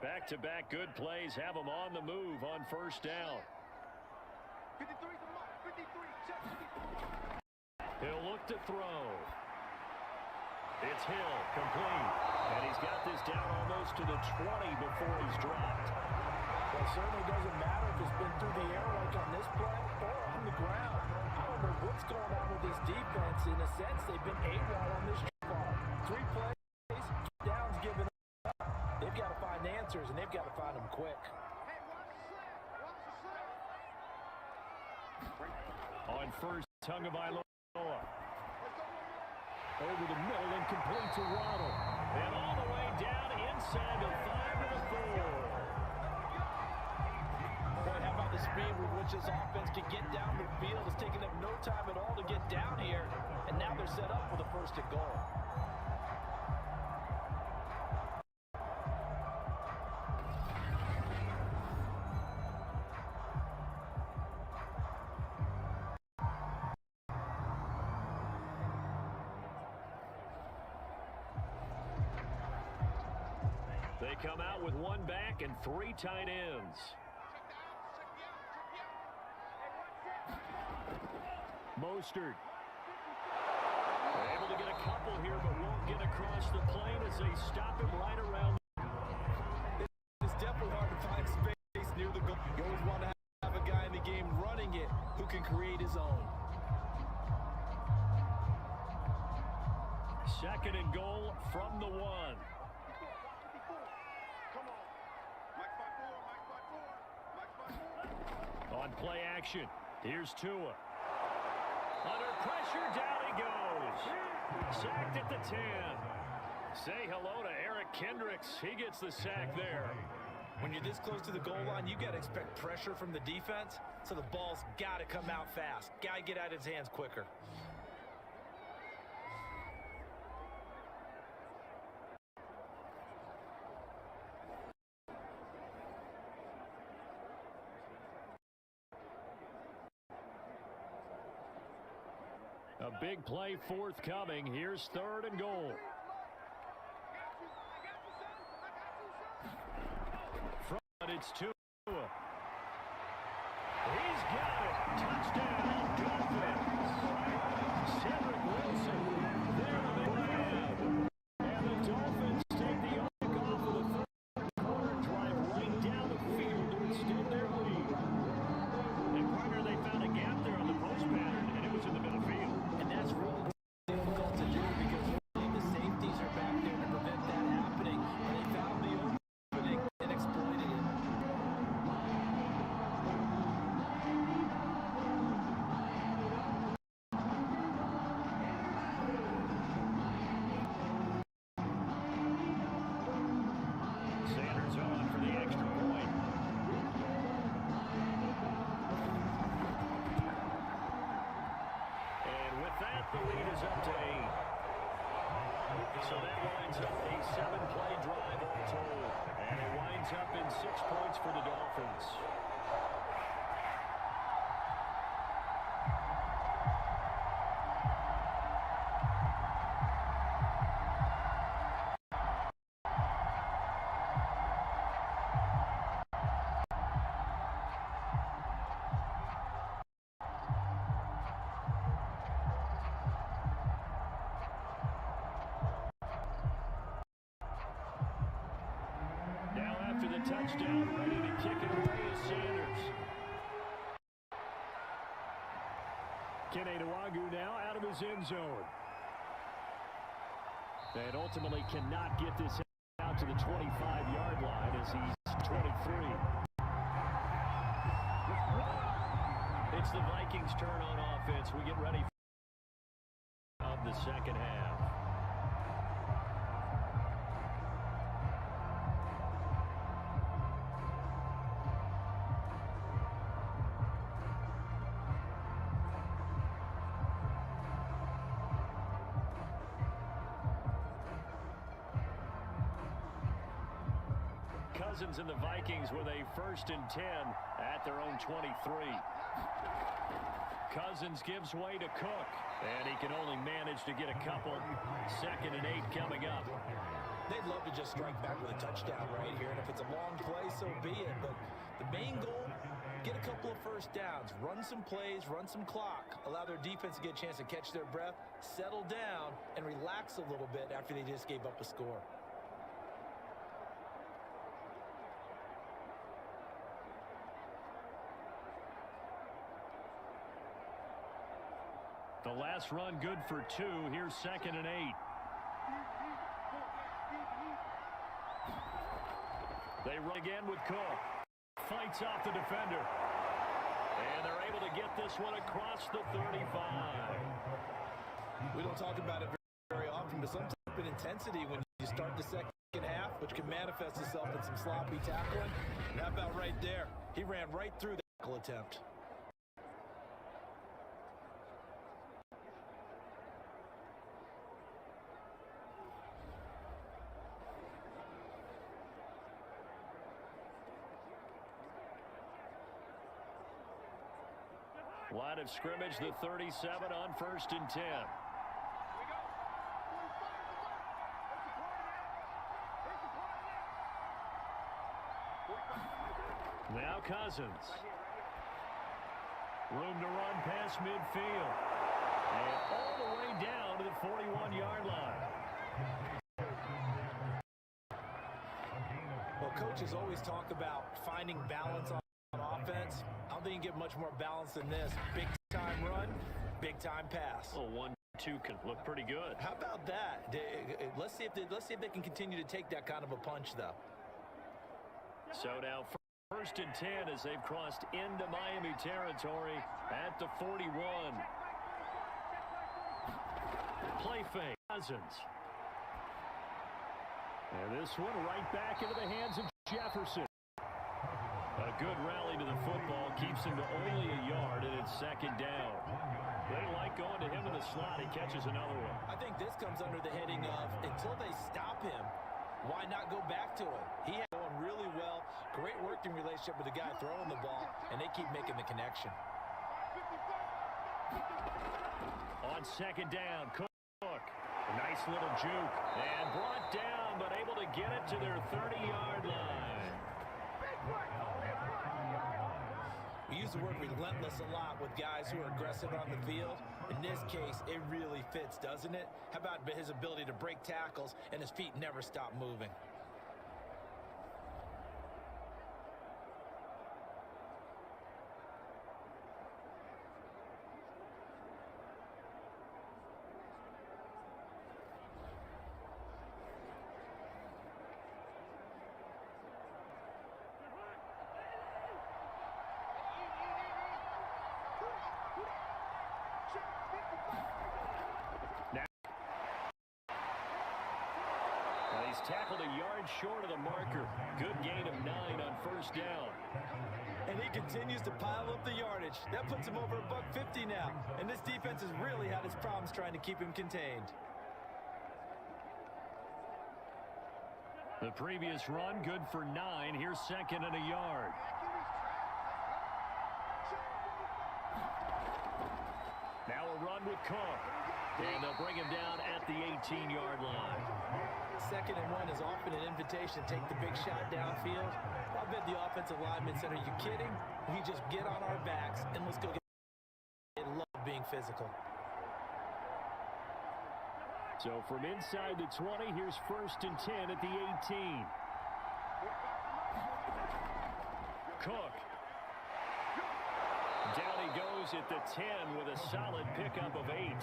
Back-to-back good plays have them on the move on first down. 53 the mark. 53. Check. He'll look to throw. It's Hill, complete. And he's got this down almost to the 20 before he's dropped. Well, it certainly doesn't matter if it's been through the air like on this play or on the ground. I don't know what's going on with this defense. In a sense, they've been AWOL on this ball. 3 plays, 2 downs given up. They've got to find answers, and they've got to find them quick. Hey, watch the slip. Watch the slip. On first, Tagovailoa. Over the middle and complete to Waddle. And all the way down inside the 5 to the 4. Boy, how about the speed with which this offense can get down the field? It's taking them no time at all to get down here, and now they're set up for the first and goal. They come out with 1 back and 3 tight ends. Mostert. Able to get a couple here, but won't get across the plane as they stop him right around. It's definitely hard to find space near the goal. You always want to have a guy in the game running it who can create his own. Second and goal from the 1. On play action, here's Tua. Under pressure, down he goes. Sacked at the 10. Say hello to Eric Kendricks. He gets the sack there. When you're this close to the goal line, you got to expect pressure from the defense, so the ball's got to come out fast. Got to get out of his hands quicker. A big play forthcoming. Here's third and goal. Front, it's Tua. He's got it. Touchdown, Dolphins. Cedric Wilson there on the grab. And the Dolphins take the arc off of the third quarter, drive right down the field to extend their lead. And partner, they found a gap there on the post pattern, and it was in the middle field. And that's really So that winds up a 7-play drive all told. And it winds up in 6 points for the Dolphins. Touchdown, ready to kick it away is Sanders. Keneduagu now out of his end zone. And ultimately cannot get this out to the 25-yard line as he's 23. It's the Vikings' turn on offense. We get ready for the second half. Cousins and the Vikings with a 1st and 10 at their own 23. Cousins gives way to Cook, and he can only manage to get a couple. 2nd and 8 coming up. They'd love to just strike back with a touchdown right here, and if it's a long play, so be it. But the main goal, get a couple of first downs, run some plays, run some clock, allow their defense to get a chance to catch their breath, settle down, and relax a little bit after they just gave up a score. The last run good for 2. Here's 2nd and 8. They run again with Cook. Fights off the defender. And they're able to get this one across the 35. We don't talk about it very often, but some type of intensity when you start the second half, which can manifest itself in some sloppy tackling. And how about right there? He ran right through the tackle attempt. Line of scrimmage, the 37 on 1st and 10. Now Cousins. Room to run past midfield. And all the way down to the 41-yard line. Well, coaches always talk about finding balance on offense. I don't think you can get much more balance than this. Big time run, big time pass. Oh, 1-2 can look pretty good. How about that? Let's see if they can continue to take that kind of a punch, though. So now 1st and 10 as they've crossed into Miami territory at the 41. Play fake. Cousins. And this one right back into the hands of Jefferson. A good rally to the football keeps him to only a yard, and it's 2nd down. They like going to him in the slot. He catches another one. I think this comes under the heading of until they stop him, why not go back to it? He had going really well. Great working relationship with the guy throwing the ball, and they keep making the connection. On 2nd down, Cook. A nice little juke. And brought down, but able to get it to their 30-yard line. We use the word relentless a lot with guys who are aggressive on the field. In this case, it really fits, doesn't it? How about his ability to break tackles and his feet never stop moving? He's tackled a yard short of the marker. Good gain of 9 on 1st down. And he continues to pile up the yardage. That puts him over $150 now. And this defense has really had its problems trying to keep him contained. The previous run, good for 9. Here's second and a yard. Now a run with Cook. And they'll bring him down at the 18-yard line. Second and 1 is often an invitation to take the big shot downfield. I bet the offensive lineman said, are you kidding? We just get on our backs and let's go get it. They love being physical. So from inside the 20, here's first and 10 at the 18. Cook. Down he goes at the 10 with a solid pickup of 8.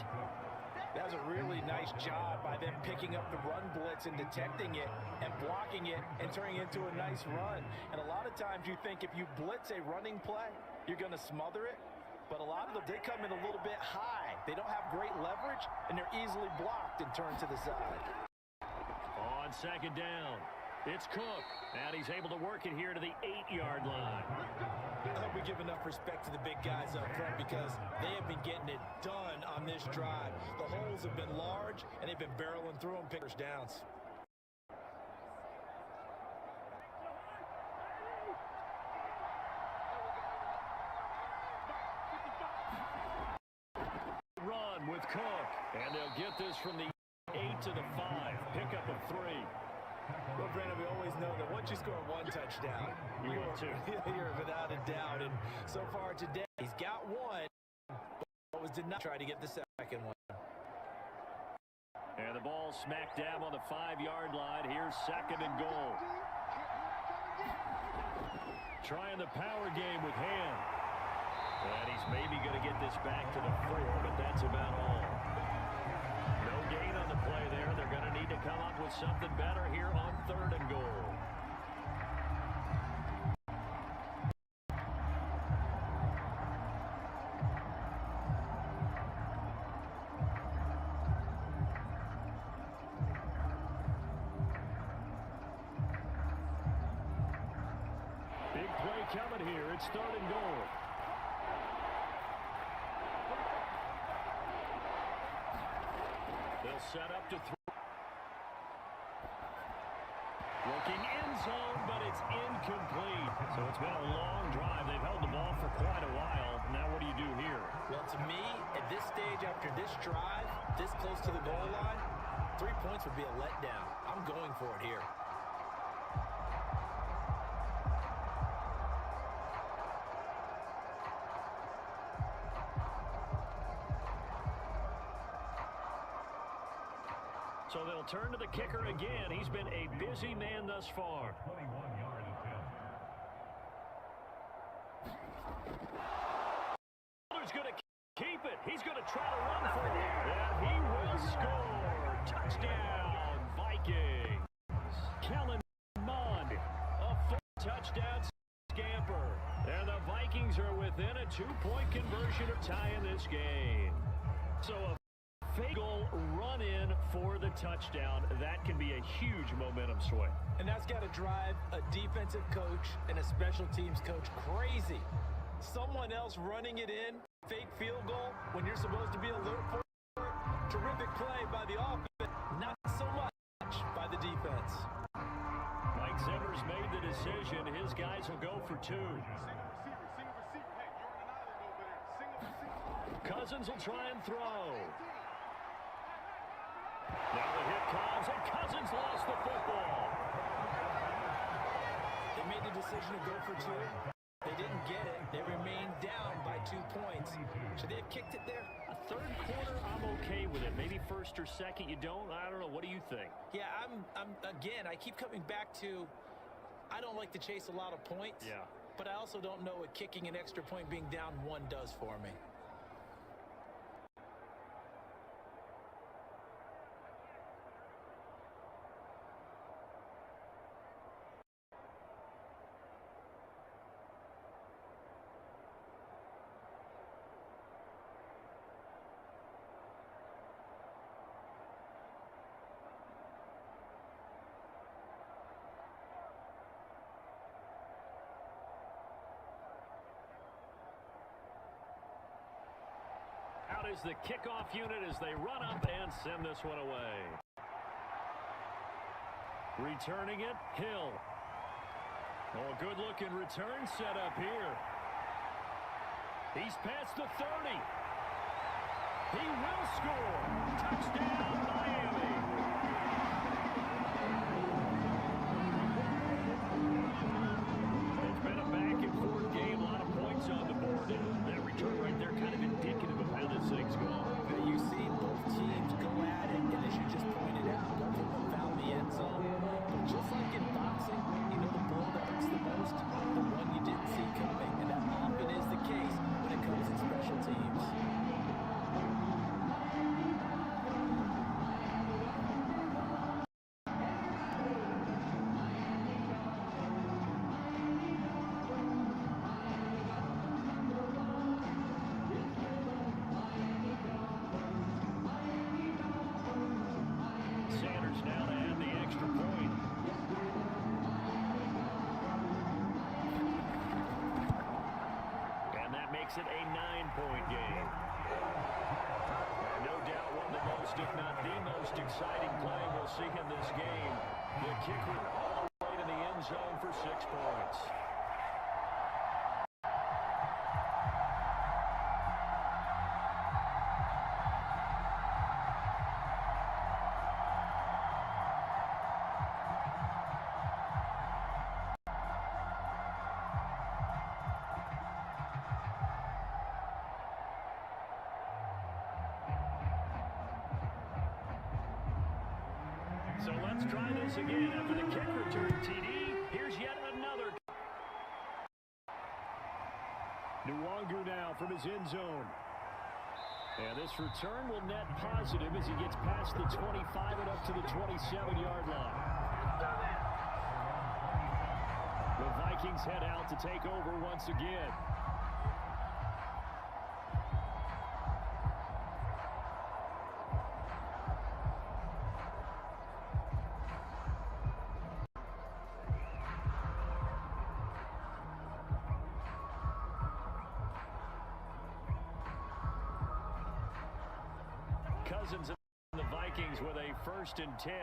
That was a really nice job by them picking up the run blitz and detecting it and blocking it and turning it into a nice run. And a lot of times you think if you blitz a running play, you're going to smother it. But a lot of them, they come in a little bit high. They don't have great leverage, and they're easily blocked and turned to the side. On second down, it's Cook. And he's able to work it here to the 8-yard line. I hope we give enough respect to the big guys up front because they have been getting it done on this drive. The holes have been large, and they've been barreling through them, pickers downs. Run with Cook. And they'll get this from the 8 to the 5. Pickup of 3. Well, Brandon, we always know that once you score one touchdown, you're without a doubt. And so far today, he's got one, but did not try to get the second one. And the ball smack dab on the 5-yard line. Here's second and goal. Trying the power game with Ham. And he's maybe going to get this back to the 4, but that's about all. No gain on the play there. They're going to need to come up with something better here on 3rd and goal. Big play coming here. It's 3rd and goal. They'll set up to throw. Looking end zone, but it's incomplete. So it's been a long drive. They've held the ball for quite a while. Now what do you do here? Well, to me, at this stage, after this drive, this close to the goal line, 3 points would be a letdown. I'm going for it here. So they'll turn to the kicker again. He's been a busy man thus far. 21-yard attempt. He's going to keep it. He's going to try to run for it. And he will score. Touchdown, Vikings. Kellen Mond, a full touchdown scamper. And the Vikings are within a 2-point conversion of tying this game. So a fake goal run in for the touchdown. That can be a huge momentum swing. And that's got to drive a defensive coach and a special teams coach crazy. Someone else running it in, fake field goal, when you're supposed to be alert for it. Terrific play by the offense, not so much by the defense. Mike Zimmer's made the decision. His guys will go for 2. Cousins will try and throw. Now the hit comes, and Cousins lost the football. They made the decision to go for 2. They didn't get it. They remained down by 2 points. Should they have kicked it there? A 3rd quarter, I'm okay with it. Maybe 1st or 2nd, you don't. I don't know. What do you think? Yeah, again, I keep coming back to, I don't like to chase a lot of points. Yeah. But I also don't know what kicking an extra point being down 1 does for me. Is the kickoff unit as they run up and send this one away. Returning it, Hill. Oh, good-looking return set up here. He's past the 30. He will score. Touchdown, Miami. It's been a back-and-forth game. A lot of points on the board. And that return right there kind of indicative of how this thing's going. You see both teams go at it, and as you just pointed out, both of them found the end zone. But just like in boxing, you know the blow that hurts the most? The one you didn't see coming. And that often is the case when it comes to special teams. It a 9-point game. And no doubt one of the most, if not the most exciting play we'll see in this game. The kicker all the way to the end zone for 6 points. So let's try this again. After the kick return TD, here's yet another. Nwangu now from his end zone. And this return will net positive as he gets past the 25 and up to the 27-yard line. The Vikings head out to take over once again. Cousins and the Vikings with a 1st and 10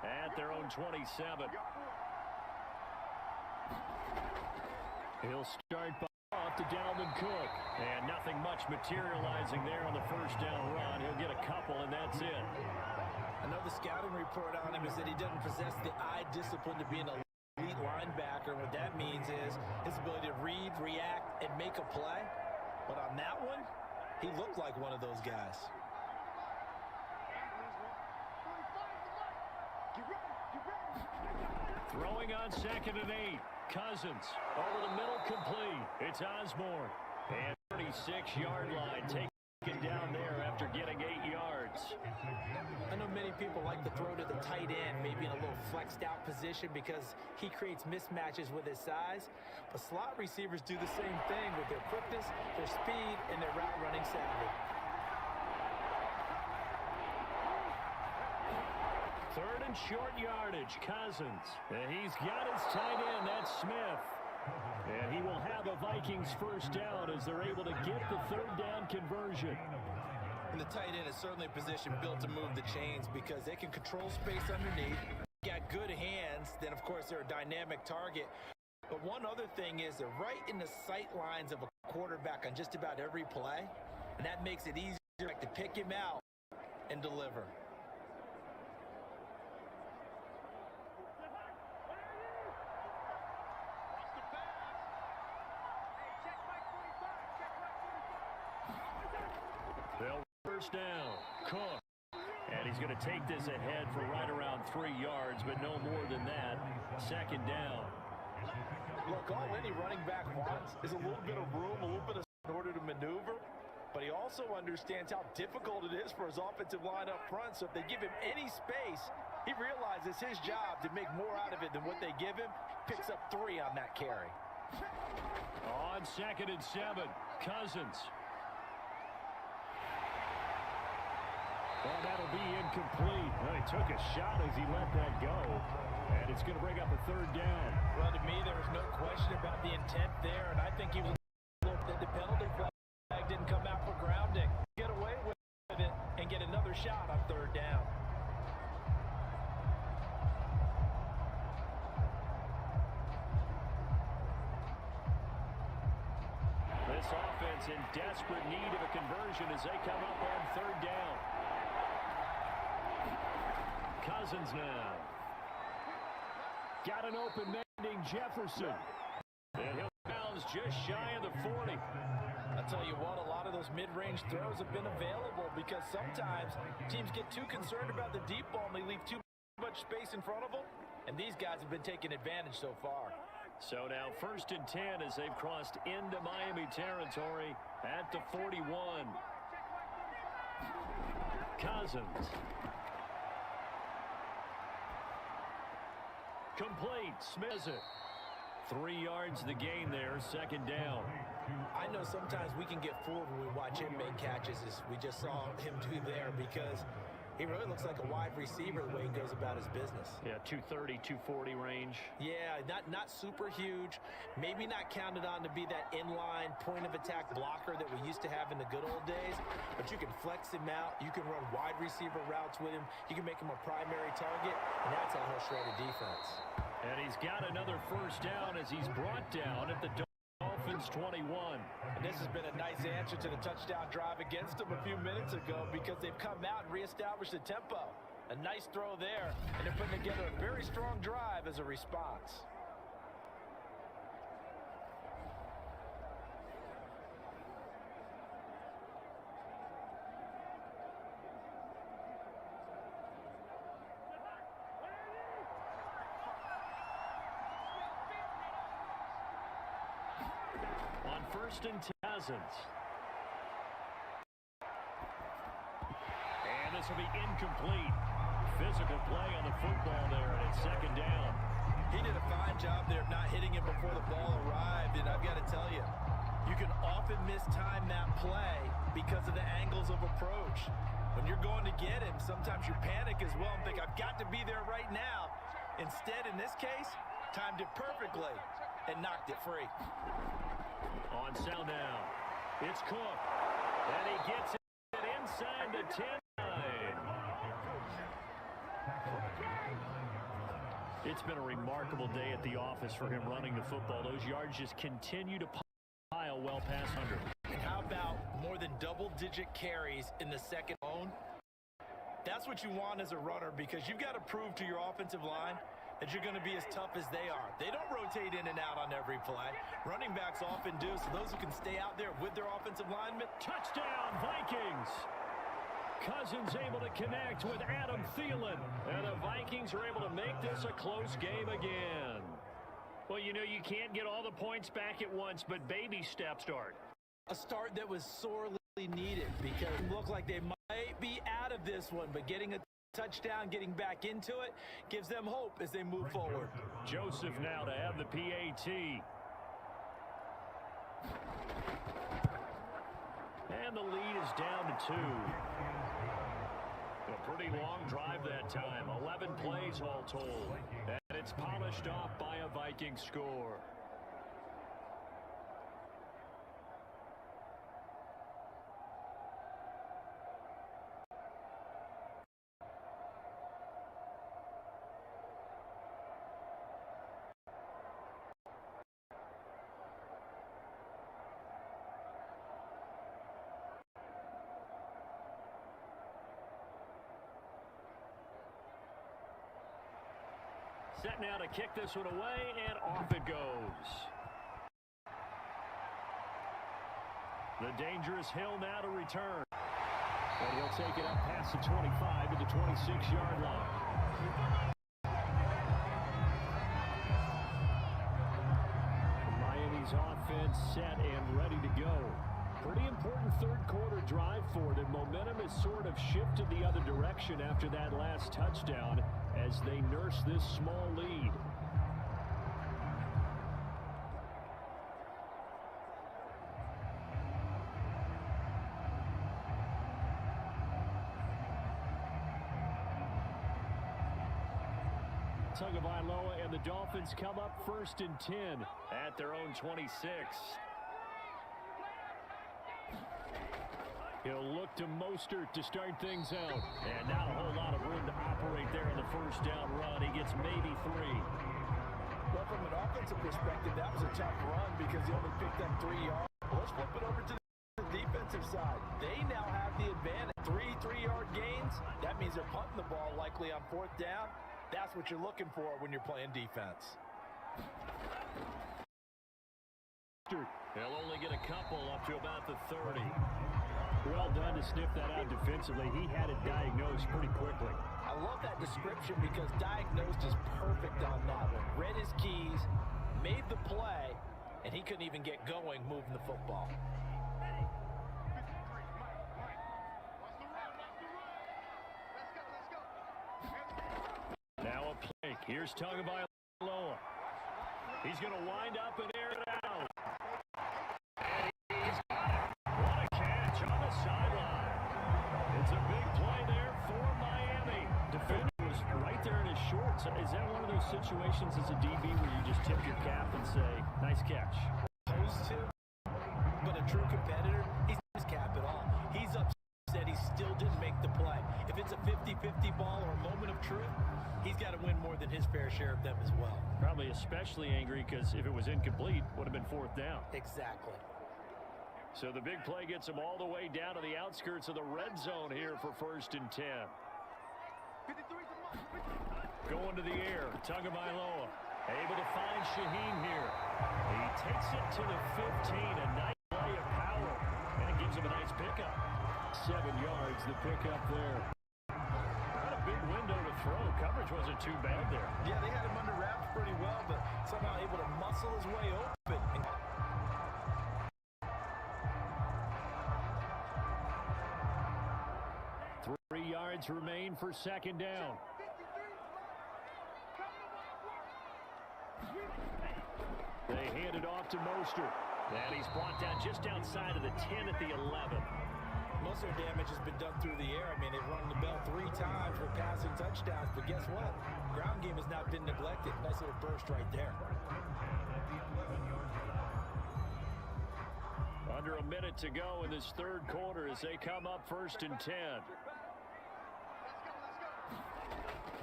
at their own 27. He'll start off to Dalvin Cook. And nothing much materializing there on the first down run. He'll get a couple, and that's it. I know the scouting report on him is that he doesn't possess the eye discipline to be an elite linebacker. What that means is his ability to read, react, and make a play. But on that one, he looked like one of those guys. Throwing on 2nd and 8. Cousins over the middle, complete. It's Osborne. And 36-yard line taken down there after getting 8 yards. I know many people like to throw to the tight end, maybe in a little flexed out position because he creates mismatches with his size. But slot receivers do the same thing with their quickness, their speed, and their route running savvy. 3rd and short yardage, Cousins. And he's got his tight end, that's Smith. And he will have a Vikings 1st down as they're able to get the 3rd down conversion. And the tight end is certainly a position built to move the chains because they can control space underneath. Got good hands, then of course they're a dynamic target. But one other thing is they're right in the sight lines of a quarterback on just about every play. And that makes it easier to pick him out and deliver. Down, Cook. And he's going to take this ahead for right around 3 yards, but no more than that. 2nd down. Look, all any running back wants is a little bit of room, a little bit of in order to maneuver, but he also understands how difficult it is for his offensive line up front, so if they give him any space, he realizes his job to make more out of it than what they give him, picks up 3 on that carry. On 2nd and 7, Cousins. Well, that'll be incomplete. Well, he took a shot as he let that go. And it's going to bring up a 3rd down. Well, to me, there was no question about the intent there, and I think he was that the penalty flag didn't come out for grounding. Get away with it and get another shot on 3rd down. offense in desperate need of a conversion as they come up on third down. Cousins now. Got an open man, Jefferson. And he'll bounce just shy of the 40. I'll tell you what, a lot of those mid-range throws have been available because sometimes teams get too concerned about the deep ball and they leave too much space in front of them. And these guys have been taking advantage so far. So now 1st and 10 as they've crossed into Miami territory at the 41. Cousins. Complete. Smith it. 3 yards the gain there, 2nd down. I know sometimes we can get fooled when we watch him make catches as we just saw him do there because he really looks like a wide receiver the way he goes about his business. Yeah, 230, 240 range. Yeah, not super huge. Maybe not counted on to be that inline point-of-attack blocker that we used to have in the good old days. But you can flex him out. You can run wide receiver routes with him. You can make him a primary target, and that's how he'll shred a defense. And he's got another 1st down as he's brought down at the Dolphins 21. And this has been a nice answer to the touchdown drive against them a few minutes ago because they've come out and reestablished the tempo. A nice throw there, and they're putting together a very strong drive as a response. And Cousins. And this will be incomplete. Physical play on the football there, and it's 2nd down. He did a fine job there of not hitting him before the ball arrived, and I've got to tell you, you can often mistime that play because of the angles of approach. When you're going to get him, sometimes you panic as well and think, I've got to be there right now. Instead, in this case, timed it perfectly and knocked it free. On sound down, it's Cook, and he gets it inside the 10-line. It's been a remarkable day at the office for him running the football. Those yards just continue to pile well past 100. And how about more than double-digit carries in the second zone? That's what you want as a runner because you've got to prove to your offensive line that you're going to be as tough as they are. They don't rotate in and out on every play. Running backs often do, so those who can stay out there with their offensive linemen. Touchdown, Vikings! Cousins able to connect with Adam Thielen. And the Vikings are able to make this a close game again. Well, you know, you can't get all the points back at once, but baby step start. A start that was sorely needed because it looked like they might be out of this one, but getting a touchdown, getting back into it, gives them hope as they move forward. Joseph now to have the PAT. And the lead is down to 2. A pretty long drive that time. 11 plays all told. And it's polished off by a Viking score. Set now to kick this one away, and off it goes. The dangerous Hill now to return. And he'll take it up past the 25 to the 26-yard line. Miami's offense set and ready to go. Pretty important third-quarter drive for them. Momentum has sort of shifted the other direction after that last touchdown as they nurse this small lead. Tagovailoa and the Dolphins come up 1st and 10 at their own 26. He'll look to Mostert to start things out. And not a whole lot of room to operate there in the 1st down run. He gets maybe 3. Well, from an offensive perspective, that was a tough run because he only picked up 3 yards. Let's flip it over to the defensive side. They now have the advantage. 3-3-yard gains. That means they're punting the ball likely on 4th down. That's what you're looking for when you're playing defense. He'll only get a couple up to about the 30. Well done to sniff that out defensively. He had it diagnosed pretty quickly. I love that description because diagnosed is perfect on that one. Read his keys, made the play, and he couldn't even get going moving the football. Now a play. Here's Tagovailoa. He's going to wind up and air it out. And he's got it. What a catch on the sideline. It's a big play there for Miami. Defender was right there in his shorts. Is that one of those situations as a DB where you just tip your cap and say, nice catch? Opposed to, but a true competitor, he's not his cap at all. He's upset he still didn't make the play. If it's a 50-50 ball or a moment of truth, he's got to win more than his fair share of them as well. Probably especially angry because if it was incomplete, would have been 4th down. Exactly. So the big play gets him all the way down to the outskirts of the red zone here for 1st and 10. Going to the air, Tagovailoa. Able to find Shaheen here. He takes it to the 15, a nice play of power, and it gives him a nice pickup. 7 yards, the pickup there. Not a big window to throw. Coverage wasn't too bad there. Yeah, they had him under wraps pretty well, but somehow able to muscle his way open. 3 yards remain for 2nd down. They hand it off to Mostert. And he's brought down just outside of the 10 at the 11. Most of their damage has been done through the air. I mean, they've rung the bell 3 times for passing touchdowns, but guess what? Ground game has not been neglected. Nice little burst right there. Under a minute to go in this 3rd quarter as they come up 1st and 10.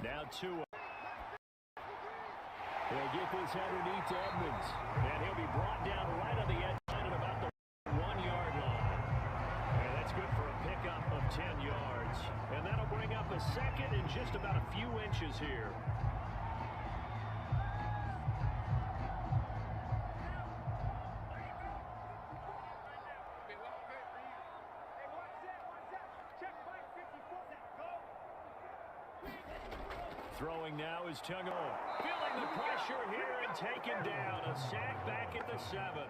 Now Tua. They'll get this underneath to Edmonds. And he'll be brought down right on the edge line at about the 1-yard line. And that's good for a pickup of 10 yards. And that'll bring up a 2nd and just about a few inches here. Throwing now is Tagovailoa. Feeling the pressure here and taken down. A sack back at the 7.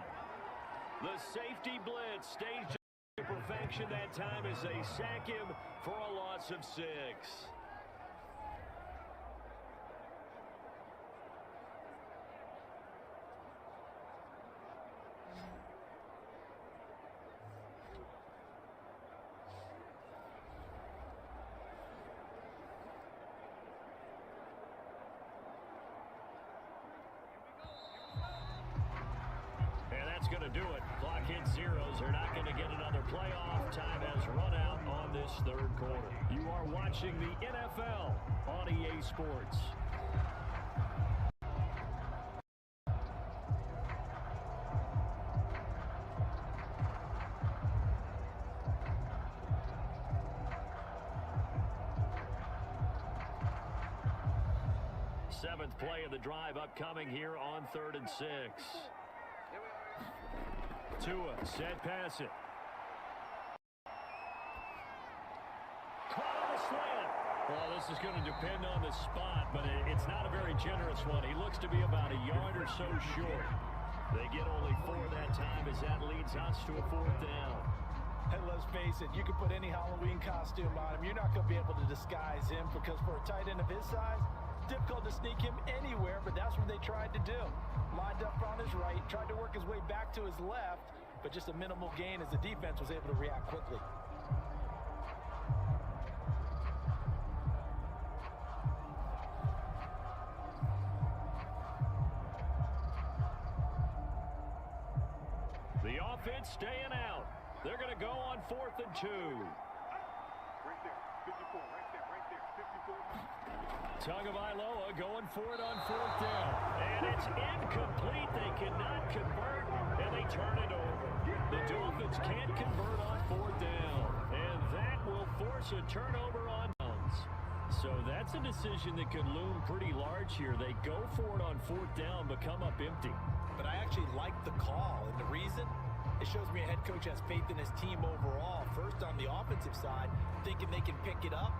The safety blitz staged to perfection that time as they sack him for a loss of 6. Going to do it. Clock hits zeros. They're not going to get another playoff. Time has run out on this 3rd quarter. You are watching the NFL on EA Sports. Seventh play of the drive upcoming here on 3rd and 6. Tua, set pass it. Caught on the slant. Well, this is going to depend on the spot, but it's not a very generous one. He looks to be about a yard or so short. They get only 4 that time as that leads us to a 4th down. And let's face it, you can put any Halloween costume on him. You're not going to be able to disguise him because for a tight end of his size, difficult to sneak him anywhere, but that's what they tried to do. Lined up on his right, tried to work his way back to his left, but just a minimal gain as the defense was able to react quickly. The offense staying out. They're going to go on 4th and 2. Right there, 54, right there, 54. Tagovailoa going for it on 4th down. And it's incomplete. They cannot convert, and they turn it over. The Dolphins can't convert force a turnover on downs. So that's a decision that could loom pretty large here. They go for it on 4th down, but come up empty. But I actually like the call, and the reason? It shows me a head coach has faith in his team overall. First, on the offensive side, thinking they can pick it up,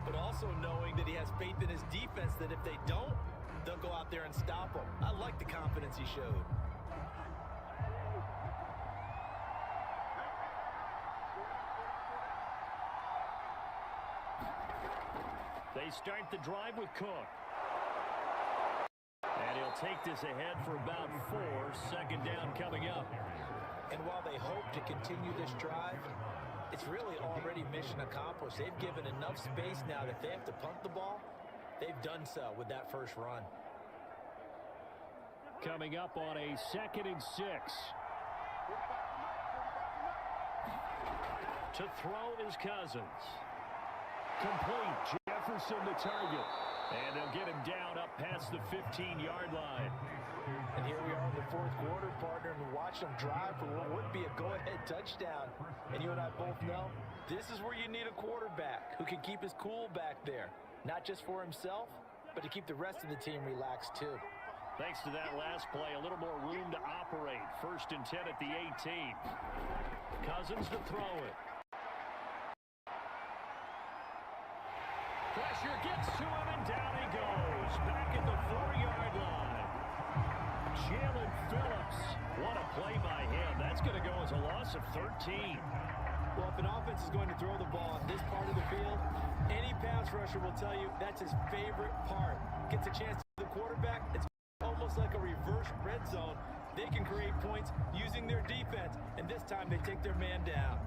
but also knowing that he has faith in his defense that if they don't, they'll go out there and stop them. I like the confidence he showed. They start the drive with Cook. And he'll take this ahead for about 4. 2nd down coming up. And while they hope to continue this drive, it's really already mission accomplished. They've given enough space now that if they have to punt the ball, they've done so with that first run. Coming up on a 2nd and 6. To throw is Cousins. Complete. Jefferson the target. And they'll get him down up past the 15-yard line. And here we are in the 4th quarter, partner, and watch them drive for what would be a go-ahead touchdown. And you and I both know this is where you need a quarterback who can keep his cool back there. Not just for himself, but to keep the rest of the team relaxed too. Thanks to that last play, a little more room to operate. 1st and 10 at the 18. Cousins to throw it. Pressure gets to him, and down he goes. Back at the 4-yard line. Jalen Phillips. What a play by him. That's going to go as a loss of 13. Well, if an offense is going to throw the ball on this part of the field, any pass rusher will tell you that's his favorite part. Gets a chance to the quarterback. It's almost like a reverse red zone. They can create points using their defense, and this time they take their man down.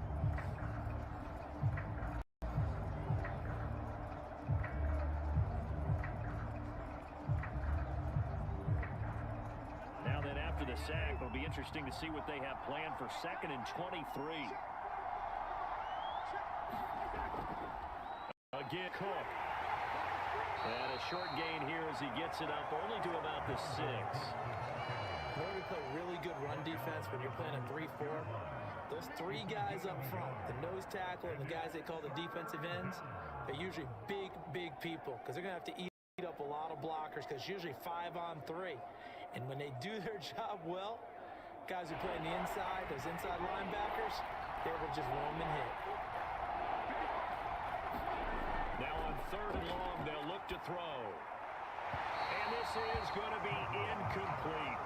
Sack. It'll be interesting to see what they have planned for 2nd and 23. Again, Cook. And a short gain here as he gets it up only to about the 6. In order to play really good run defense when you're playing a 3-4, those 3 guys up front, the nose tackle and the guys they call the defensive ends, they're usually big people because they're going to have to eat up a lot of blockers because usually 5 on 3. And when they do their job well, guys who play on the inside, those inside linebackers, they're able to just roam and hit. Now on 3rd and long, they'll look to throw. And this is going to be incomplete.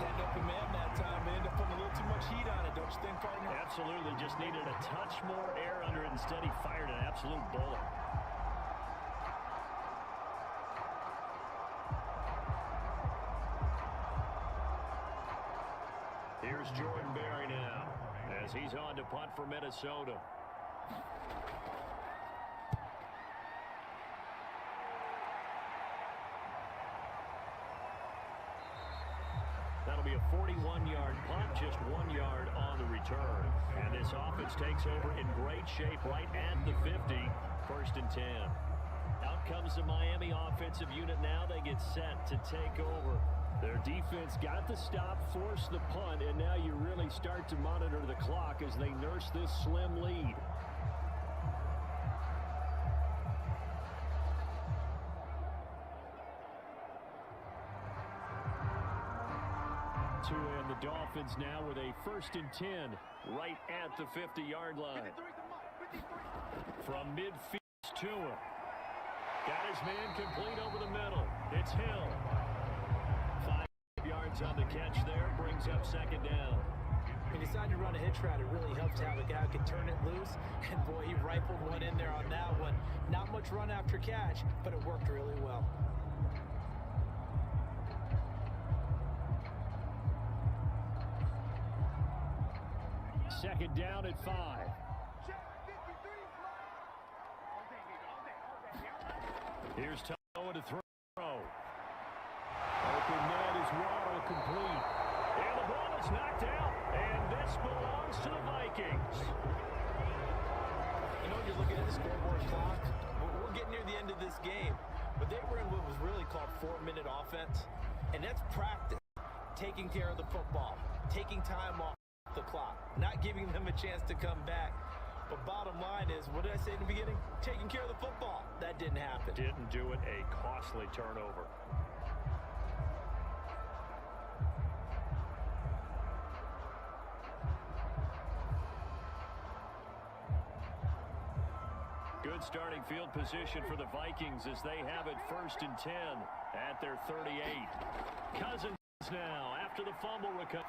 End up a man that time. They end up putting a little too much heat on it, don't you think, partner? Absolutely. Just needed a touch more air under it. Instead, he fired an absolute bullet. Here's Jordan Berry now as he's on to punt for Minnesota. That'll be a 41-yard punt, just 1 yard on the return. And this offense takes over in great shape right at the 50, 1st and 10. Out comes the Miami offensive unit now. They get set to take over. Their defense got the stop, forced the punt, and now you really start to monitor the clock as they nurse this slim lead. To end the Dolphins now with a 1st and 10 right at the 50-yard line. From midfield to him. Got his man complete over the middle. It's Hill. 5 yards on the catch there, brings up 2nd down. When you decide to run a hitch route, it really helps to have a guy who can turn it loose. And boy, he rifled one in there on that one. Not much run after catch, but it worked really well. Second down at 5. Here's Toa to throw. Open net is Waddle complete. And the ball is knocked out. And this belongs to the Vikings. You know, you're looking at the scoreboard clock. We're getting near the end of this game. But they were in what was really called 4-minute offense. And that's practice. Taking care of the football. Taking time off the clock. Not giving them a chance to come back. But bottom line is, what did I say in the beginning? Taking care of the football. That didn't happen. Didn't do it. A costly turnover. Good starting field position for the Vikings as they have it 1st and 10 at their 38. Cousins now after the fumble recovery.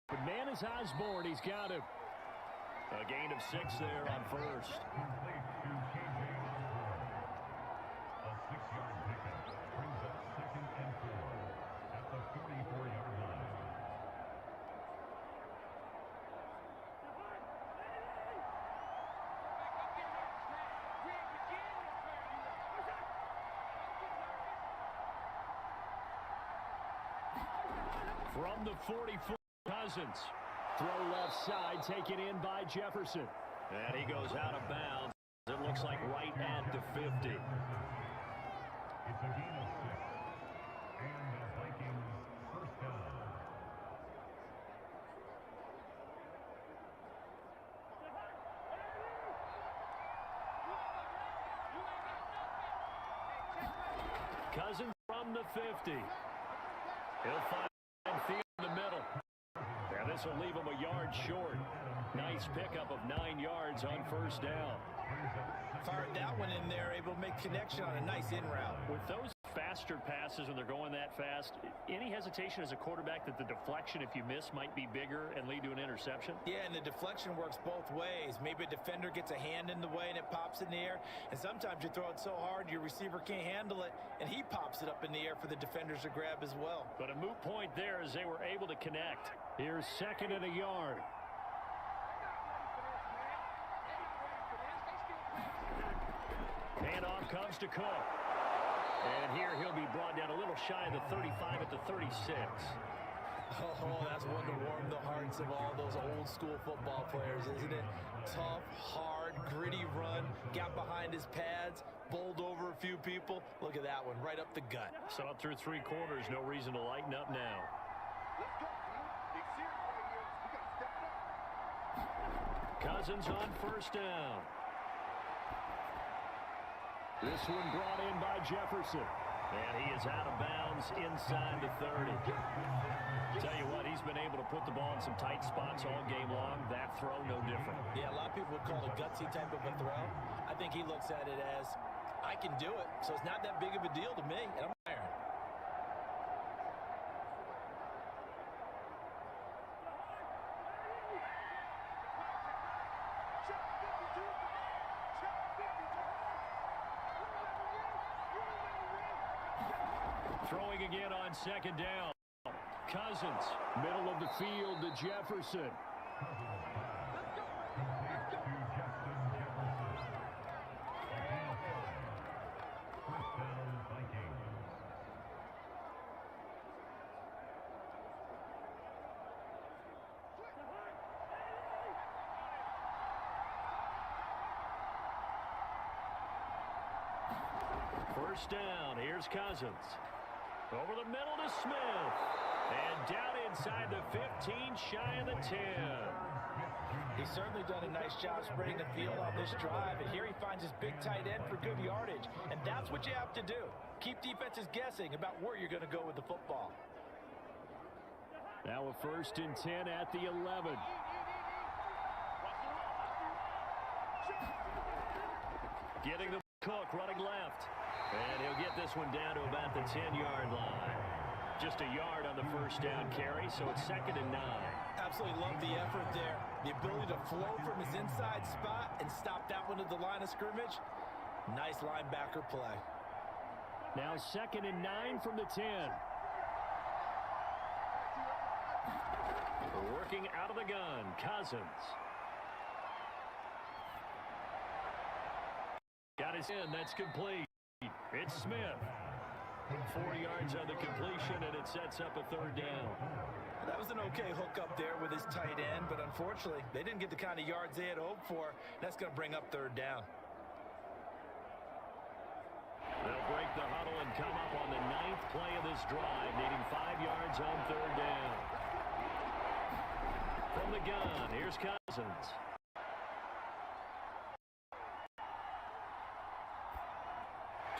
The man is Osborne. He's got him. A gain of 6 there on 1st. A 6-yard pickup brings up 2nd and 4 at the 44-yard line. From the 44, Cousins. Throw left side, taken in by Jefferson. And he goes out of bounds. It looks like right at the 50. It's a gain of 6. And the Vikings first down. Cousins from the 50. He'll find field in the middle. And this will leave him a yard short. Nice pickup of 9 yards on 1st down. Fired that one in there, able to make connection on a nice in route. With those faster passes when they're going that fast, any hesitation as a quarterback that the deflection, if you miss, might be bigger and lead to an interception? Yeah, and the deflection works both ways. Maybe a defender gets a hand in the way and it pops in the air. And sometimes you throw it so hard your receiver can't handle it, and he pops it up in the air for the defenders to grab as well. But a moot point there as they were able to connect. Here's 2nd and a yard. Handoff comes to Cook. And here he'll be brought down a little shy of the 35 at the 36. Oh, that's one to warm the hearts of all those old school football players, isn't it? Tough, hard, gritty run, got behind his pads, bowled over a few people. Look at that one, right up the gut. Saw it through 3 quarters, no reason to lighten up now. Let's go, team. Big series right here. We got to step it up. Cousins on 1st down. This one brought in by Jefferson. And he is out of bounds inside the 30. Tell you what, he's been able to put the ball in some tight spots all game long. That throw, no different. Yeah, a lot of people would call it a gutsy type of a throw. I think he looks at it as, I can do it, so it's not that big of a deal to me, and I'm iron. Throwing again on 2nd down. Cousins, middle of the field to Jefferson. First down, here's Cousins. Over the middle to Smith. And down inside the 15, shy of the 10. He's certainly done a nice job spreading the field on this drive. And here he finds his big tight end for good yardage. And that's what you have to do. Keep defenses guessing about where you're going to go with the football. Now a 1st and 10 at the 11. Getting the Cook running left. And he'll get this one down to about the 10-yard line. Just a yard on the 1st down carry, so it's 2nd and 9. Absolutely love the effort there. The ability to flow from his inside spot and stop that one at the line of scrimmage. Nice linebacker play. Now 2nd and 9 from the 10. Working out of the gun, Cousins. Got his in, that's complete. It's Smith. 4 yards on the completion, and it sets up a 3rd down. That was an okay hook up there with his tight end, but unfortunately, they didn't get the kind of yards they had hoped for. That's going to bring up 3rd down. They'll break the huddle and come up on the 9th play of this drive, needing 5 yards on 3rd down. From the gun, here's Cousins.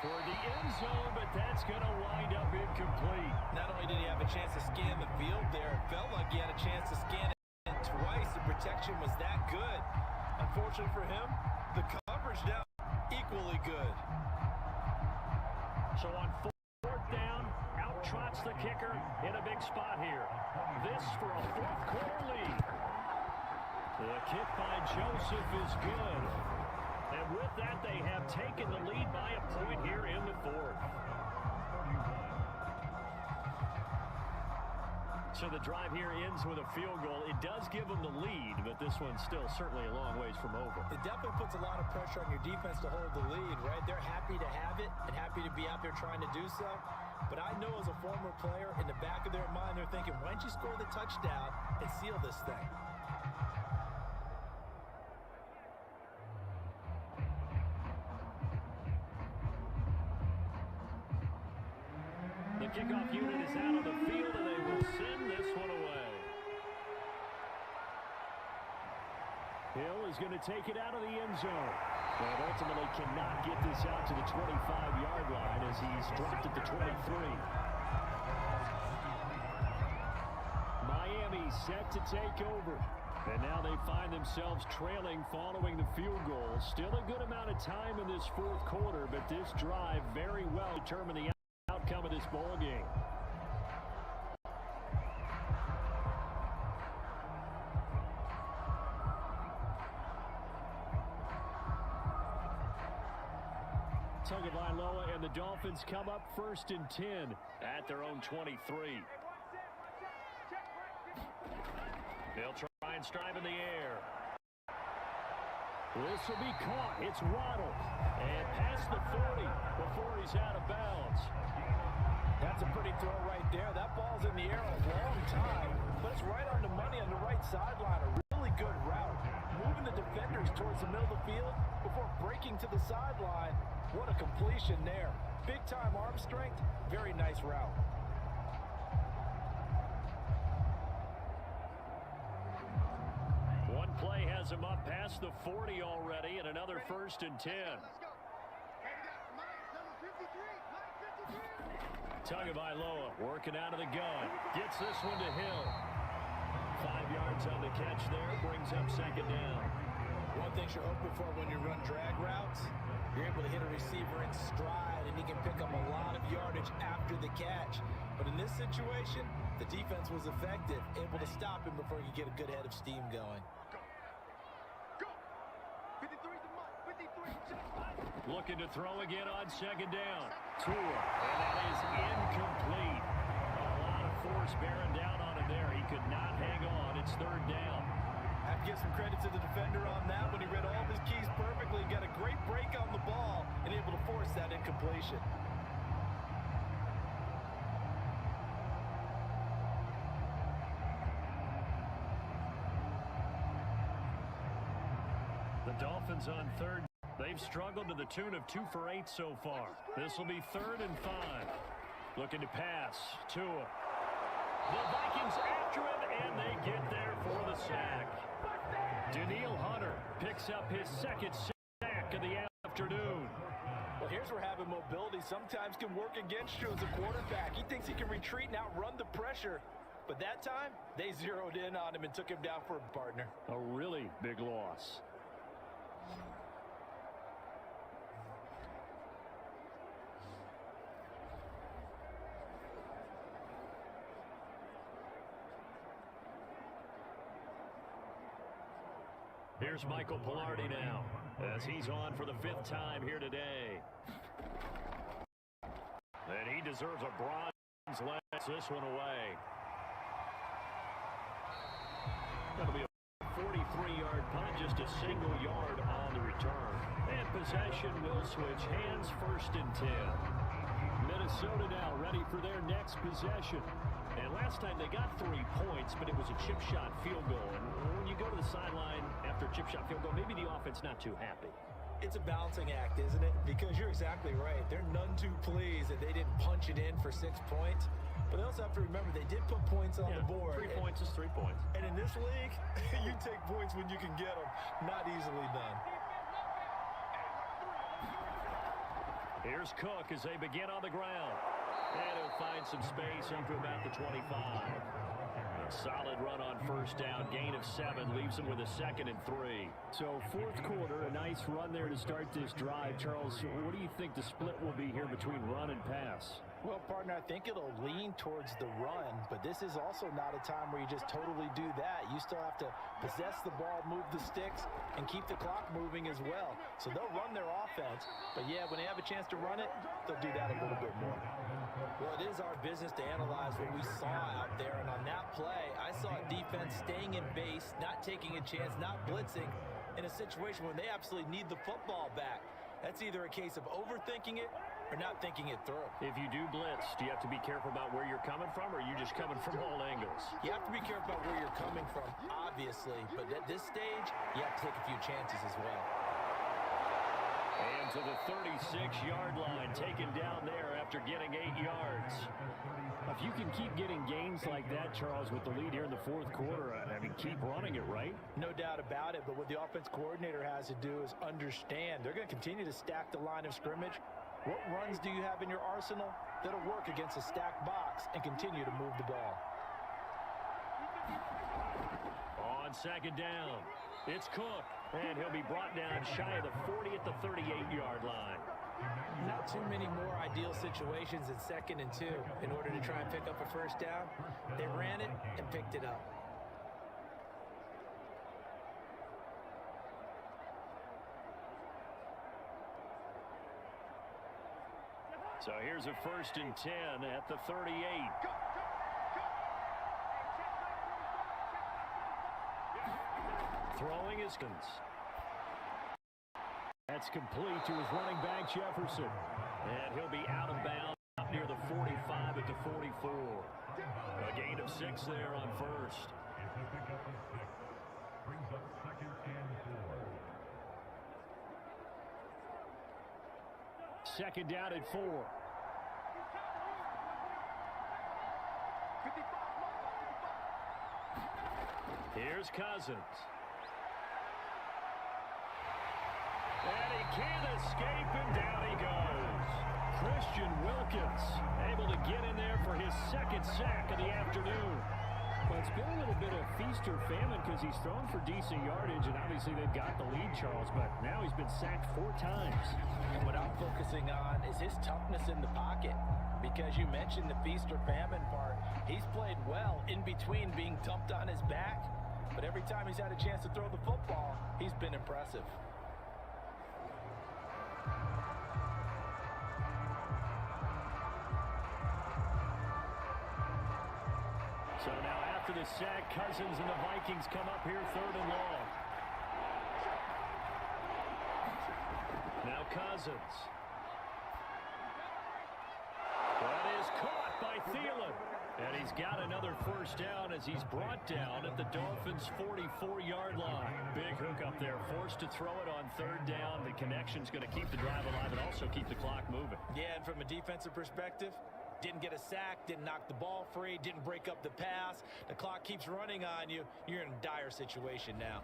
toward the end zone, but that's going to wind up incomplete. Not only did he have a chance to scan the field there, it felt like he had a chance to scan it twice. The protection was that good. Unfortunately for him, the coverage down equally good. So on fourth down, out trots the kicker in a big spot here. This for a fourth quarter lead. The kick by Joseph is good. And with that, they have taken the lead by a point here in the fourth. So the drive here ends with a field goal. It does give them the lead, but this one's still certainly a long ways from over. It definitely puts a lot of pressure on your defense to hold the lead, right? They're happy to have it and happy to be out there trying to do so. But I know as a former player, in the back of their mind, they're thinking, why don't you score the touchdown and seal this thing? The kickoff unit is out of the field, and they will send this one away. Hill is going to take it out of the end zone. But ultimately cannot get this out to the 25-yard line as he's dropped at the 23. Miami set to take over. And now they find themselves trailing following the field goal. Still a good amount of time in this fourth quarter, but this drive very well determined the outcome of this ball game. Tagovailoa and the Dolphins come up first and 10 at their own 23. They'll try and strive in the air. This will be caught. It's Waddle. And past the 40 before he's out of bounds. That's a pretty throw right there. That ball's in the air a long time, but it's right on the money on the right sideline. A really good route. Moving the defenders towards the middle of the field before breaking to the sideline. What a completion there. Big-time arm strength. Very nice route. One play has him up past the 40 already, and another first and 10. Tagovailoa working out of the gun. Gets this one to Hill. 5 yards on the catch there. Brings up second down. One thing you're hoping for when you run drag routes, you're able to hit a receiver in stride, and he can pick up a lot of yardage after the catch. But in this situation, the defense was effective, able to stop him before he could get a good head of steam going. Looking to throw again on second down. Tua, and that is incomplete. A lot of force bearing down on him there. He could not hang on. It's third down. I have to give some credit to the defender on that when he read all of his keys perfectly, got a great break on the ball, and able to force that incompletion. The Dolphins on third. They've struggled to the tune of 2 for 8 so far. This will be 3rd and 5. Looking to pass. Tua. The Vikings after him, and they get there for the sack. Daniil Hunter picks up his second sack of the afternoon. Well, here's where having mobility sometimes can work against you as a quarterback. He thinks he can retreat and outrun the pressure. But that time, they zeroed in on him and took him down for a partner. A really big loss. Here's Michael Pilardi now, as he's on for the 5th time here today. And he deserves a bronze. Lets this one away. That'll be a 43-yard punt, just a single yard on the return. And possession will switch hands, 1st and 10. Minnesota now ready for their next possession. And last time they got 3 points, but it was a chip shot field goal. And when you go to the sideline after a chip shot field goal, maybe the offense not too happy. It's a balancing act, isn't it? Because you're exactly right. They're none too pleased that they didn't punch it in for 6 points. But they also have to remember they did put points on the board. 3 points is 3 points. And in this league, you take points when you can get them. Not easily done. Here's Cook as they begin on the ground. And he'll find some space up to about the 25. A solid run on first down. Gain of 7 leaves him with a 2nd and 3. So fourth quarter, a nice run there to start this drive. Charles, what do you think the split will be here between run and pass? Well, partner, I think it'll lean towards the run, but this is also not a time where you just totally do that. You still have to possess the ball, move the sticks, and keep the clock moving as well. So they'll run their offense, but yeah, when they have a chance to run it, they'll do that a little bit more. Well, it is our business to analyze what we saw out there, and on that play, I saw a defense staying in base, not taking a chance, not blitzing, in a situation when they absolutely need the football back. That's either a case of overthinking it or not thinking it through. If you do blitz, do you have to be careful about where you're coming from, or are you just coming from all angles? You have to be careful about where you're coming from, obviously, but at this stage, you have to take a few chances as well. And to the 36-yard line, taken down there after getting 8 yards. If you can keep getting gains like that, Charles, with the lead here in the fourth quarter, I mean, keep running it, right? No doubt about it, but what the offense coordinator has to do is understand they're going to continue to stack the line of scrimmage. What runs do you have in your arsenal that'll work against a stacked box and continue to move the ball? On second down, it's Cook, and he'll be brought down shy of the 40 at the 38-yard line. Not too many more ideal situations in 2nd and 2 in order to try and pick up a first down. They ran it and picked it up. So here's a 1st and 10 at the 38. Throwing is Skins. That's complete to his running back, Jefferson. And he'll be out of bounds up near the 45 at the 44. A gain of 6 there on first. It's a pickup of 6. Brings up 2nd and 4. 2nd down at 4. Here's Cousins. And he can't escape, and down he goes. Christian Wilkins able to get in there for his 2nd sack of the afternoon. Well, it's been a little bit of feast or famine because he's thrown for decent yardage, and obviously they've got the lead, Charles, but now he's been sacked 4 times. And what I'm focusing on is his toughness in the pocket. Because you mentioned the feast or famine part, he's played well in between being dumped on his back, but every time he's had a chance to throw the football, he's been impressive. So now after the sack, Cousins and the Vikings come up here 3rd and long. Now Cousins. That is caught by Thielen. And he's got another first down as he's brought down at the Dolphins' 44-yard line. Big hook up there, forced to throw it on 3rd down. The connection's going to keep the drive alive and also keep the clock moving. Yeah, and from a defensive perspective, didn't get a sack, didn't knock the ball free, didn't break up the pass. The clock keeps running on you. You're in a dire situation now.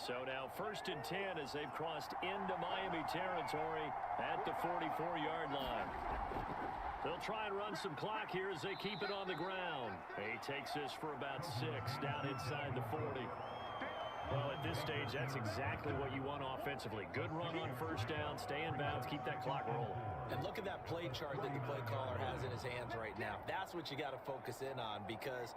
So now 1st and 10 as they've crossed into Miami territory at the 44-yard line. They'll try and run some clock here as they keep it on the ground. He takes this for about 6 down inside the 40. Well, at this stage, that's exactly what you want offensively. Good run on first down, stay in bounds, keep that clock rolling. And look at that play chart that the play caller has in his hands right now. That's what you got to focus in on because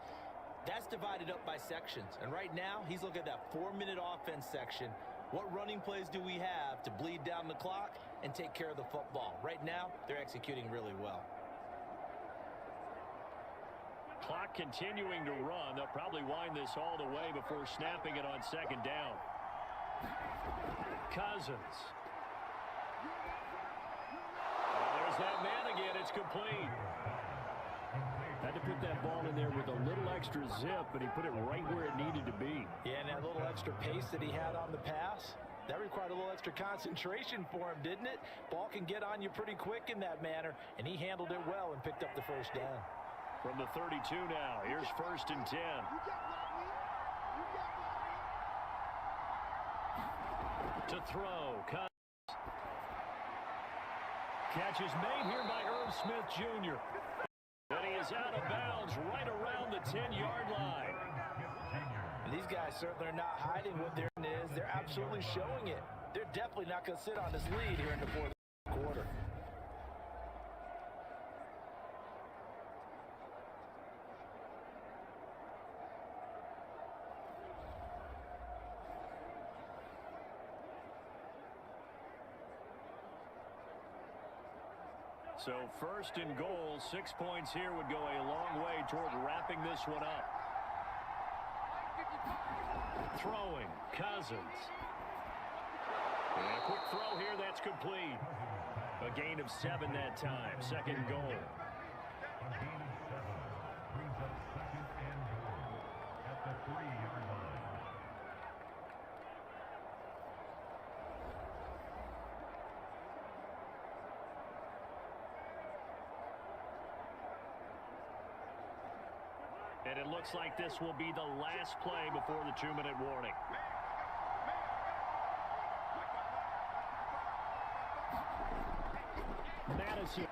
that's divided up by sections. And right now, he's looking at that 4-minute offense section. What running plays do we have to bleed down the clock and take care of the football? Right now, they're executing really well. Clock continuing to run. They'll probably wind this all the way before snapping it on 2nd down. Cousins. There's that man again. It's complete. Had to put that ball in there with a little extra zip, but he put it right where it needed to be. Yeah, and that little extra pace that he had on the pass, that required a little extra concentration for him, didn't it? Ball can get on you pretty quick in that manner, and he handled it well and picked up the first down. From the 32 now, here's 1st and 10. To throw. Catch is made here by Irv Smith Jr. And he is out of bounds right around the 10-yard line. And these guys certainly are not hiding what their is. They're absolutely showing it. They're definitely not going to sit on this lead here in the fourth quarter. So first and goal, 6 points here would go a long way toward wrapping this one up. Throwing, Cousins. And a quick throw here, that's complete. A gain of 7 that time, second goal. A gain of 7 brings up second and goal at the 3-yard line. And it looks like this will be the last play before the 2-minute warning. Madison.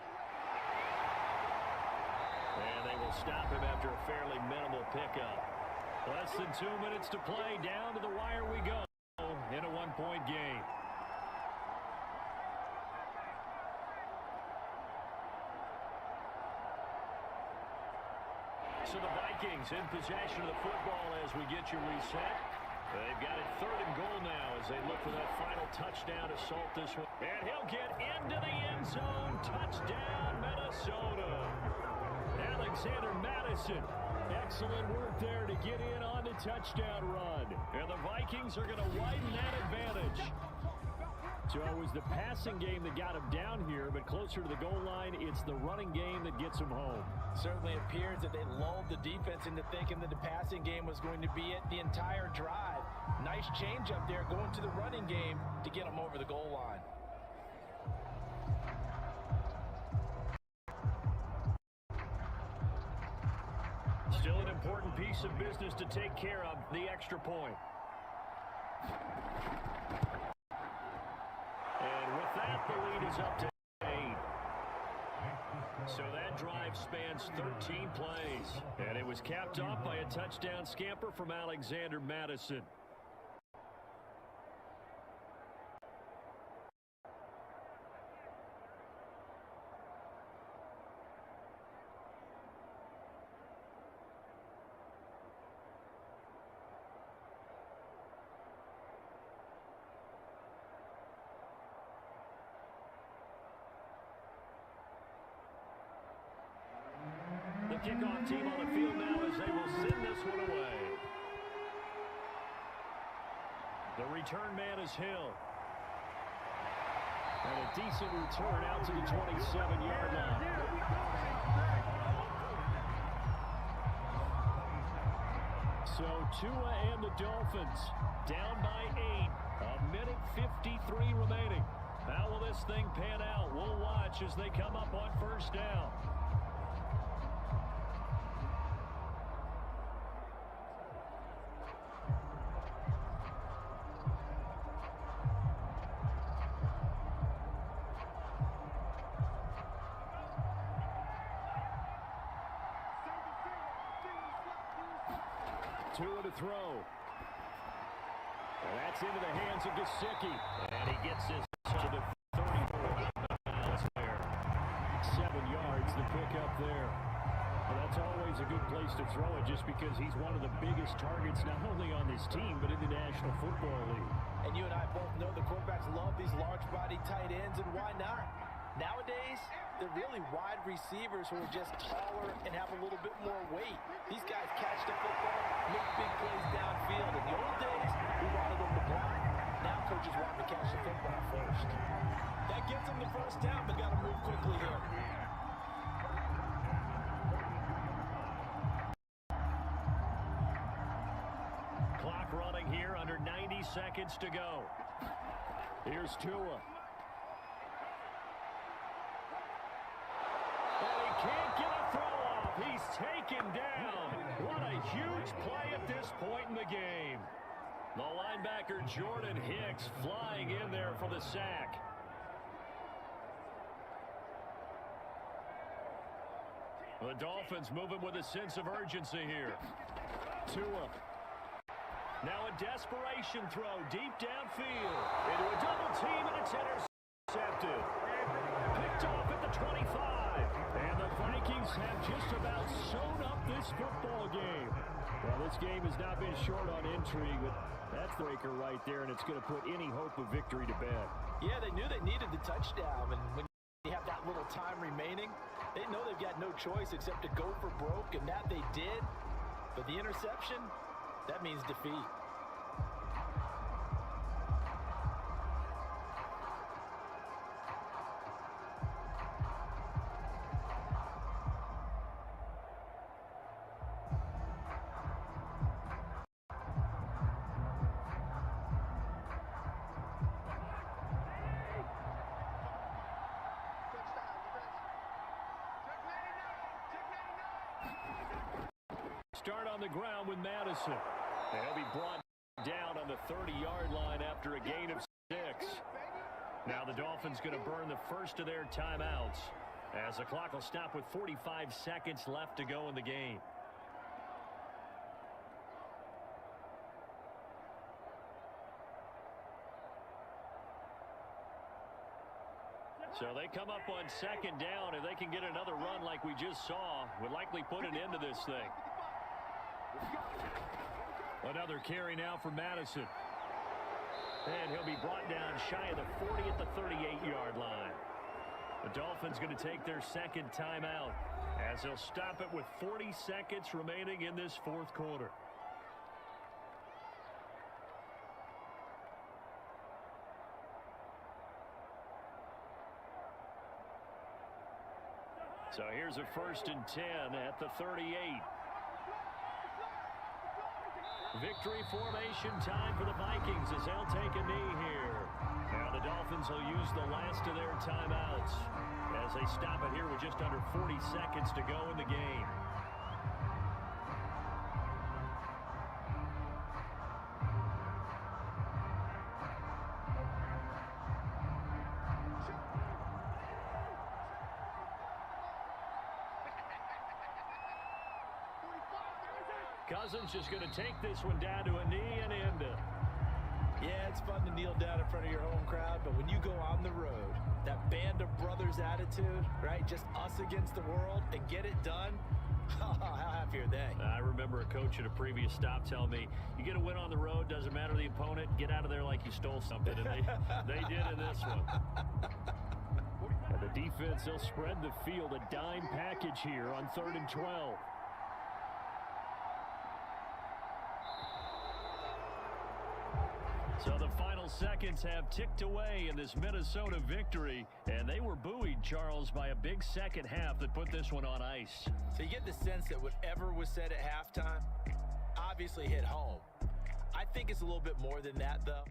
And they will stop him after a fairly minimal pickup. Less than 2 minutes to play. Down to the wire we go in a 1-point game. So the Vikings in possession of the football as we get you reset. They've got it third and goal now as they look for that final touchdown to salt this one. And he'll get into the end zone. Touchdown, Minnesota. Alexander Madison. Excellent work there to get in on the touchdown run. And the Vikings are going to widen that advantage. So it was the passing game that got him down here, but closer to the goal line, it's the running game that gets him home. Certainly appears that they lulled the defense into thinking that the passing game was going to be it the entire drive. Nice change up there going to the running game to get them over the goal line. Still an important piece of business to take care of, the extra point. And with that, the lead is up to 8. So that drive spans 13 plays. And it was capped off by a touchdown scamper from Alexander Madison. The kickoff team on the field now as they will send this one away. The return man is Hill. And a decent return out to the 27-yard line. So Tua and the Dolphins down by 8. A minute 53 remaining. How will this thing pan out? We'll watch as they come up on first down. Tua to throw. And that's into the hands of Gesicki. And he gets this to the 34 miles there. 7 yards, the pickup there. Well, that's always a good place to throw it just because he's one of the biggest targets not only on this team but in the National Football League. And you and I both know the quarterbacks love these large-body tight ends, and why not? Nowadays, they're really wide receivers who are just taller and have a little bit more weight. These guys catch the football, make big plays downfield. In the old days, we wanted them to block. Now coaches want them to catch the football first. That gets them the first down, but got to move quickly here. Clock running here, under 90 seconds to go. Here's Tua. Can't get a throw off. He's taken down. What a huge play at this point in the game. The linebacker Jordan Hicks flying in there for the sack. The Dolphins moving with a sense of urgency here. Tua. Now a desperation throw deep downfield. Into a double team, and it's intercepted. Picked off at the 25. And the Vikings have just about sewn up this football game. Well, this game has not been short on intrigue, but that's the breaker right there, and it's going to put any hope of victory to bed. Yeah, they knew they needed the touchdown, and when you have that little time remaining, they know they've got no choice except to go for broke, and that they did. But the interception, that means defeat. Start on the ground with Madison. And he'll be brought down on the 30-yard line after a gain of 6. Now the Dolphins going to burn the first of their timeouts as the clock will stop with 45 seconds left to go in the game. So they come up on second down, and they can get another run like we just saw. Would likely put an end to this thing. Another carry now for Madison. And he'll be brought down shy of the 40 at the 38-yard line. The Dolphins going to take their second timeout as they'll stop it with 40 seconds remaining in this fourth quarter. So here's a 1st and 10 at the 38. Victory formation time for the Vikings as they'll take a knee here. Now the Dolphins will use the last of their timeouts as they stop it here with just under 40 seconds to go in the game. Cousins just going to take this one down to a knee and end it. Yeah, it's fun to kneel down in front of your home crowd, but when you go on the road, that band of brothers attitude, right? Just us against the world and get it done. How happy are they? I remember a coach at a previous stop telling me, you get a win on the road, doesn't matter the opponent, get out of there like you stole something. And they did in this one. And the defense, they'll spread the field, a dime package here on 3rd and 12. So the final seconds have ticked away in this Minnesota victory, and they were buoyed, Charles, by a big second half that put this one on ice. So you get the sense that whatever was said at halftime obviously hit home. I think it's a little bit more than that, though.